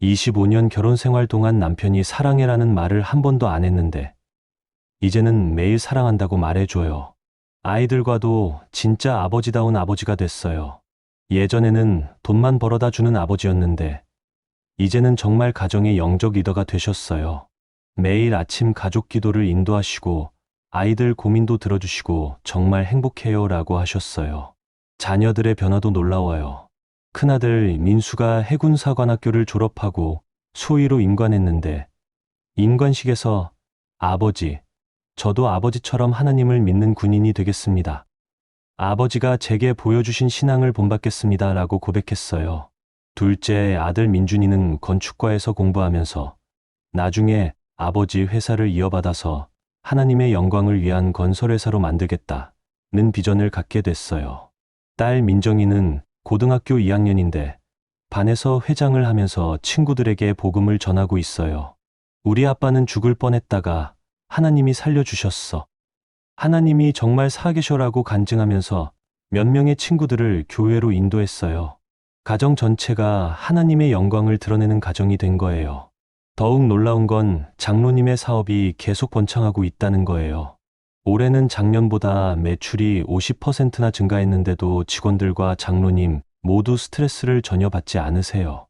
25년 결혼 생활 동안 남편이 사랑해라는 말을 한 번도 안 했는데 이제는 매일 사랑한다고 말해줘요. 아이들과도 진짜 아버지다운 아버지가 됐어요. 예전에는 돈만 벌어다 주는 아버지였는데 이제는 정말 가정의 영적 리더가 되셨어요. 매일 아침 가족 기도를 인도하시고 아이들 고민도 들어주시고 정말 행복해요 라고 하셨어요. 자녀들의 변화도 놀라워요. 큰아들 민수가 해군사관학교를 졸업하고 소위로 임관했는데 임관식에서 아버지, 저도 아버지처럼 하나님을 믿는 군인이 되겠습니다. 아버지가 제게 보여주신 신앙을 본받겠습니다 라고 고백했어요. 둘째 아들 민준이는 건축과에서 공부하면서 나중에 아버지 회사를 이어받아서 하나님의 영광을 위한 건설회사로 만들겠다는 비전을 갖게 됐어요. 딸 민정이는 고등학교 2학년인데 반에서 회장을 하면서 친구들에게 복음을 전하고 있어요. 우리 아빠는 죽을 뻔했다가 하나님이 살려주셨어. 하나님이 정말 살아계셔라고 간증하면서 몇 명의 친구들을 교회로 인도했어요. 가정 전체가 하나님의 영광을 드러내는 가정이 된 거예요. 더욱 놀라운 건 장로님의 사업이 계속 번창하고 있다는 거예요. 올해는 작년보다 매출이 50%나 증가했는데도 직원들과 장로님 모두 스트레스를 전혀 받지 않으세요.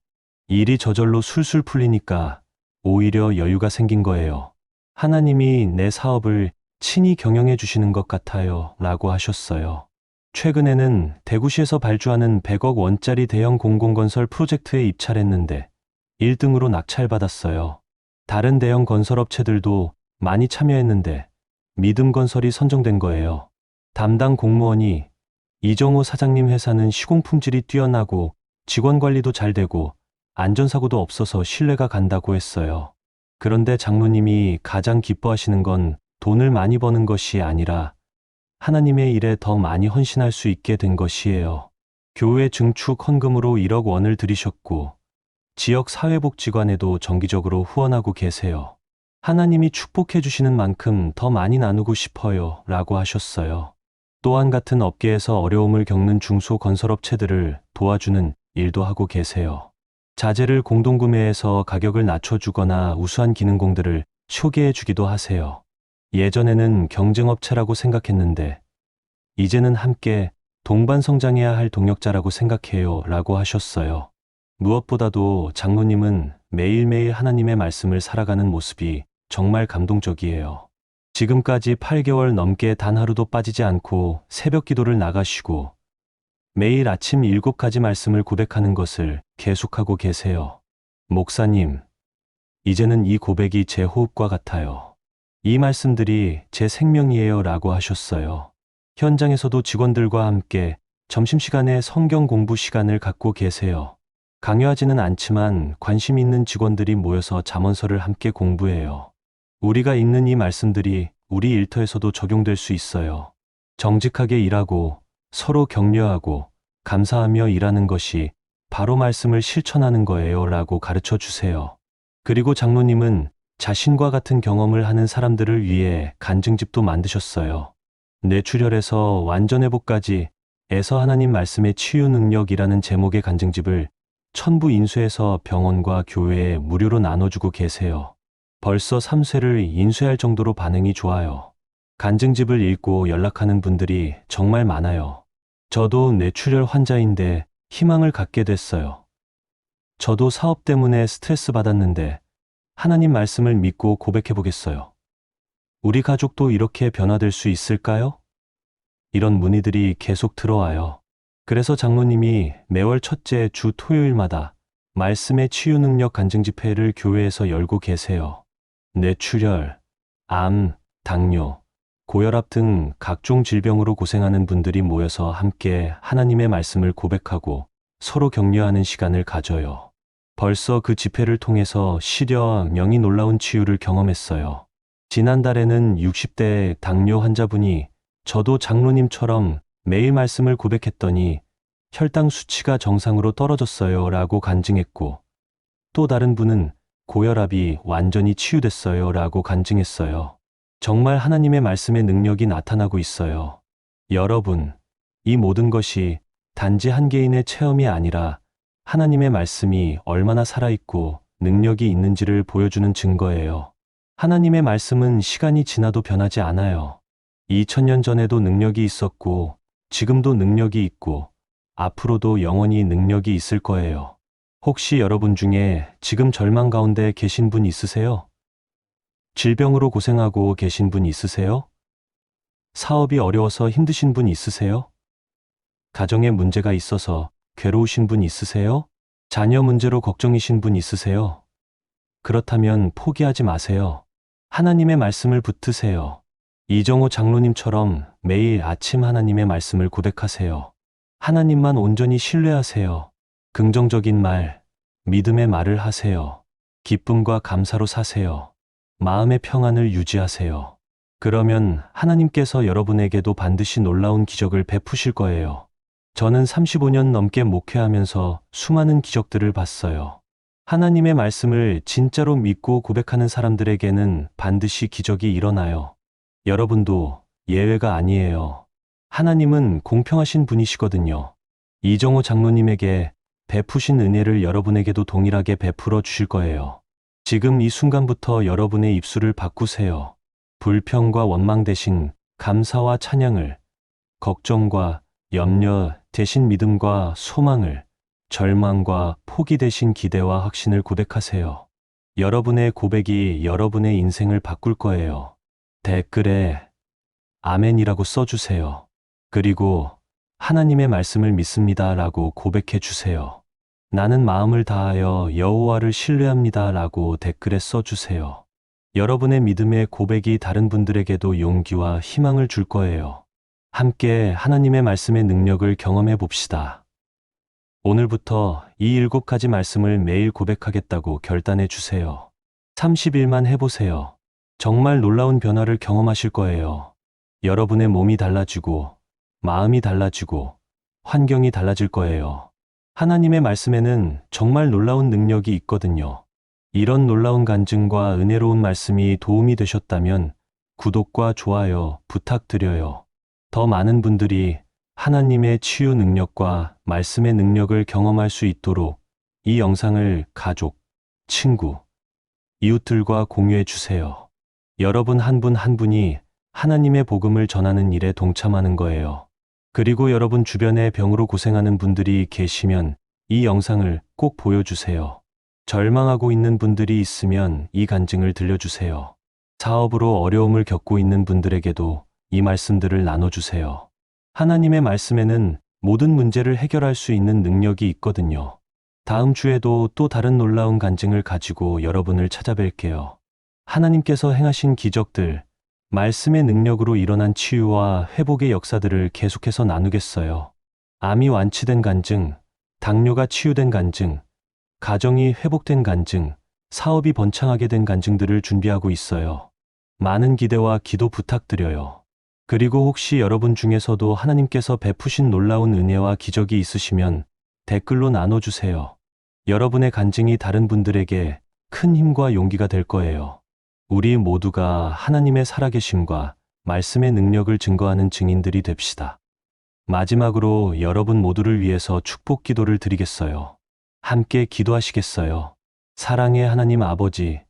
일이 저절로 술술 풀리니까 오히려 여유가 생긴 거예요. 하나님이 내 사업을 친히 경영해 주시는 것 같아요. 라고 하셨어요. 최근에는 대구시에서 발주하는 100억 원짜리 대형 공공건설 프로젝트에 입찰했는데 1등으로 낙찰받았어요. 다른 대형 건설업체들도 많이 참여했는데 믿음건설이 선정된 거예요. 담당 공무원이 이정호 사장님 회사는 시공 품질이 뛰어나고 직원 관리도 잘 되고 안전사고도 없어서 신뢰가 간다고 했어요. 그런데 장로님이 가장 기뻐하시는 건 돈을 많이 버는 것이 아니라 하나님의 일에 더 많이 헌신할 수 있게 된 것이에요. 교회 증축 헌금으로 1억 원을 들이셨고 지역 사회복지관에도 정기적으로 후원하고 계세요. 하나님이 축복해 주시는 만큼 더 많이 나누고 싶어요. 라고 하셨어요. 또한 같은 업계에서 어려움을 겪는 중소건설업체들을 도와주는 일도 하고 계세요. 자재를 공동구매해서 가격을 낮춰주거나 우수한 기능공들을 소개해 주기도 하세요. 예전에는 경쟁업체라고 생각했는데 이제는 함께 동반 성장해야 할 동역자라고 생각해요. 라고 하셨어요. 무엇보다도 장로님은 매일매일 하나님의 말씀을 살아가는 모습이 정말 감동적이에요. 지금까지 8개월 넘게 단 하루도 빠지지 않고 새벽 기도를 나가시고 매일 아침 7가지 말씀을 고백하는 것을 계속하고 계세요. 목사님, 이제는 이 고백이 제 호흡과 같아요. 이 말씀들이 제 생명이에요 라고 하셨어요. 현장에서도 직원들과 함께 점심시간에 성경 공부 시간을 갖고 계세요. 강요하지는 않지만 관심 있는 직원들이 모여서 잠언서를 함께 공부해요. 우리가 읽는 이 말씀들이 우리 일터에서도 적용될 수 있어요. 정직하게 일하고 서로 격려하고 감사하며 일하는 것이 바로 말씀을 실천하는 거예요 라고 가르쳐 주세요. 그리고 장로님은 자신과 같은 경험을 하는 사람들을 위해 간증집도 만드셨어요. 뇌출혈에서 완전회복까지 에서 하나님 말씀의 치유 능력이라는 제목의 간증집을 천부 인쇄해서 병원과 교회에 무료로 나눠주고 계세요. 벌써 3쇄를 인쇄할 정도로 반응이 좋아요. 간증집을 읽고 연락하는 분들이 정말 많아요. 저도 뇌출혈 환자인데 희망을 갖게 됐어요. 저도 사업 때문에 스트레스 받았는데 하나님 말씀을 믿고 고백해 보겠어요. 우리 가족도 이렇게 변화될 수 있을까요? 이런 문의들이 계속 들어와요. 그래서 장로님이 매월 첫째 주 토요일마다 말씀의 치유 능력 간증 집회를 교회에서 열고 계세요. 뇌출혈, 암, 당뇨, 고혈압 등 각종 질병으로 고생하는 분들이 모여서 함께 하나님의 말씀을 고백하고 서로 격려하는 시간을 가져요. 벌써 그 집회를 통해서 시려 명이 놀라운 치유를 경험했어요. 지난달에는 60대 당뇨 환자분이 저도 장로님처럼 매일 말씀을 고백했더니 혈당 수치가 정상으로 떨어졌어요 라고 간증했고, 또 다른 분은 고혈압이 완전히 치유됐어요 라고 간증했어요. 정말 하나님의 말씀의 능력이 나타나고 있어요. 여러분, 이 모든 것이 단지 한 개인의 체험이 아니라 하나님의 말씀이 얼마나 살아있고 능력이 있는지를 보여주는 증거예요. 하나님의 말씀은 시간이 지나도 변하지 않아요. 2000년 전에도 능력이 있었고, 지금도 능력이 있고, 앞으로도 영원히 능력이 있을 거예요. 혹시 여러분 중에 지금 절망 가운데 계신 분 있으세요? 질병으로 고생하고 계신 분 있으세요? 사업이 어려워서 힘드신 분 있으세요? 가정에 문제가 있어서 괴로우신 분 있으세요? 자녀 문제로 걱정이신 분 있으세요? 그렇다면 포기하지 마세요. 하나님의 말씀을 붙드세요. 이정호 장로님처럼 매일 아침 하나님의 말씀을 고백하세요. 하나님만 온전히 신뢰하세요. 긍정적인 말, 믿음의 말을 하세요. 기쁨과 감사로 사세요. 마음의 평안을 유지하세요. 그러면 하나님께서 여러분에게도 반드시 놀라운 기적을 베푸실 거예요. 저는 35년 넘게 목회하면서 수많은 기적들을 봤어요. 하나님의 말씀을 진짜로 믿고 고백하는 사람들에게는 반드시 기적이 일어나요. 여러분도 예외가 아니에요. 하나님은 공평하신 분이시거든요. 이정호 장로님에게 베푸신 은혜를 여러분에게도 동일하게 베풀어 주실 거예요. 지금 이 순간부터 여러분의 입술을 바꾸세요. 불평과 원망 대신 감사와 찬양을, 걱정과 염려 대신 믿음과 소망을, 절망과 포기 대신 기대와 확신을 고백하세요. 여러분의 고백이 여러분의 인생을 바꿀 거예요. 댓글에 아멘이라고 써주세요. 그리고 하나님의 말씀을 믿습니다 라고 고백해 주세요. 나는 마음을 다하여 여호와를 신뢰합니다 라고 댓글에 써주세요. 여러분의 믿음의 고백이 다른 분들에게도 용기와 희망을 줄 거예요. 함께 하나님의 말씀의 능력을 경험해 봅시다. 오늘부터 이 7가지 말씀을 매일 고백하겠다고 결단해 주세요. 30일만 해보세요. 정말 놀라운 변화를 경험하실 거예요. 여러분의 몸이 달라지고, 마음이 달라지고, 환경이 달라질 거예요. 하나님의 말씀에는 정말 놀라운 능력이 있거든요. 이런 놀라운 간증과 은혜로운 말씀이 도움이 되셨다면 구독과 좋아요 부탁드려요. 더 많은 분들이 하나님의 치유 능력과 말씀의 능력을 경험할 수 있도록 이 영상을 가족, 친구, 이웃들과 공유해 주세요. 여러분 한 분 한 분이 하나님의 복음을 전하는 일에 동참하는 거예요. 그리고 여러분 주변에 병으로 고생하는 분들이 계시면 이 영상을 꼭 보여주세요. 절망하고 있는 분들이 있으면 이 간증을 들려주세요. 사업으로 어려움을 겪고 있는 분들에게도 이 말씀들을 나눠주세요. 하나님의 말씀에는 모든 문제를 해결할 수 있는 능력이 있거든요. 다음 주에도 또 다른 놀라운 간증을 가지고 여러분을 찾아뵐게요. 하나님께서 행하신 기적들, 말씀의 능력으로 일어난 치유와 회복의 역사들을 계속해서 나누겠어요. 암이 완치된 간증, 당뇨가 치유된 간증, 가정이 회복된 간증, 사업이 번창하게 된 간증들을 준비하고 있어요. 많은 기대와 기도 부탁드려요. 그리고 혹시 여러분 중에서도 하나님께서 베푸신 놀라운 은혜와 기적이 있으시면 댓글로 나눠주세요. 여러분의 간증이 다른 분들에게 큰 힘과 용기가 될 거예요. 우리 모두가 하나님의 살아계심과 말씀의 능력을 증거하는 증인들이 됩시다. 마지막으로 여러분 모두를 위해서 축복 기도를 드리겠어요. 함께 기도하시겠어요? 사랑의 하나님 아버지,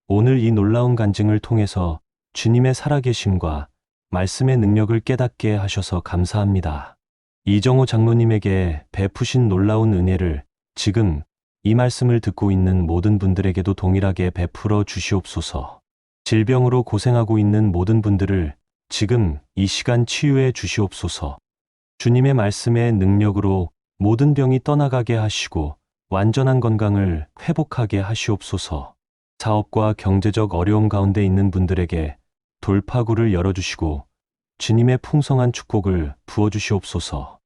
오늘 이 놀라운 간증을 통해서 주님의 살아계심과 말씀의 능력을 깨닫게 하셔서 감사합니다. 이정호 장로님에게 베푸신 놀라운 은혜를 지금 이 말씀을 듣고 있는 모든 분들에게도 동일하게 베풀어 주시옵소서. 질병으로 고생하고 있는 모든 분들을 지금 이 시간 치유해 주시옵소서. 주님의 말씀의 능력으로 모든 병이 떠나가게 하시고 완전한 건강을 회복하게 하시옵소서. 사업과 경제적 어려움 가운데 있는 분들에게 돌파구를 열어주시고 주님의 풍성한 축복을 부어주시옵소서.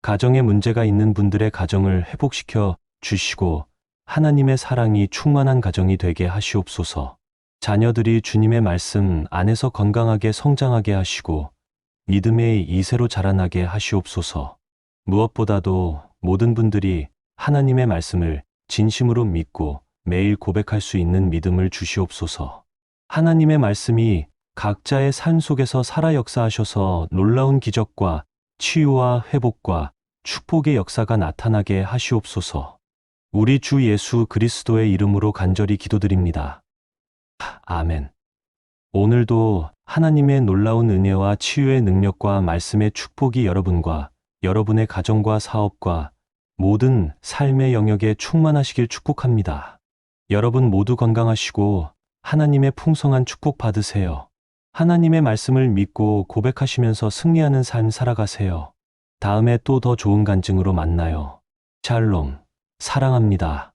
가정에 문제가 있는 분들의 가정을 회복시켜 주시고 하나님의 사랑이 충만한 가정이 되게 하시옵소서. 자녀들이 주님의 말씀 안에서 건강하게 성장하게 하시고 믿음의 이세로 자라나게 하시옵소서. 무엇보다도 모든 분들이 하나님의 말씀을 진심으로 믿고 매일 고백할 수 있는 믿음을 주시옵소서. 하나님의 말씀이 각자의 삶 속에서 살아 역사하셔서 놀라운 기적과 치유와 회복과 축복의 역사가 나타나게 하시옵소서. 우리 주 예수 그리스도의 이름으로 간절히 기도드립니다. 아멘. 오늘도 하나님의 놀라운 은혜와 치유의 능력과 말씀의 축복이 여러분과 여러분의 가정과 사업과 모든 삶의 영역에 충만하시길 축복합니다. 여러분 모두 건강하시고 하나님의 풍성한 축복 받으세요. 하나님의 말씀을 믿고 고백하시면서 승리하는 삶 살아가세요. 다음에 또 더 좋은 간증으로 만나요. 샬롬. 사랑합니다.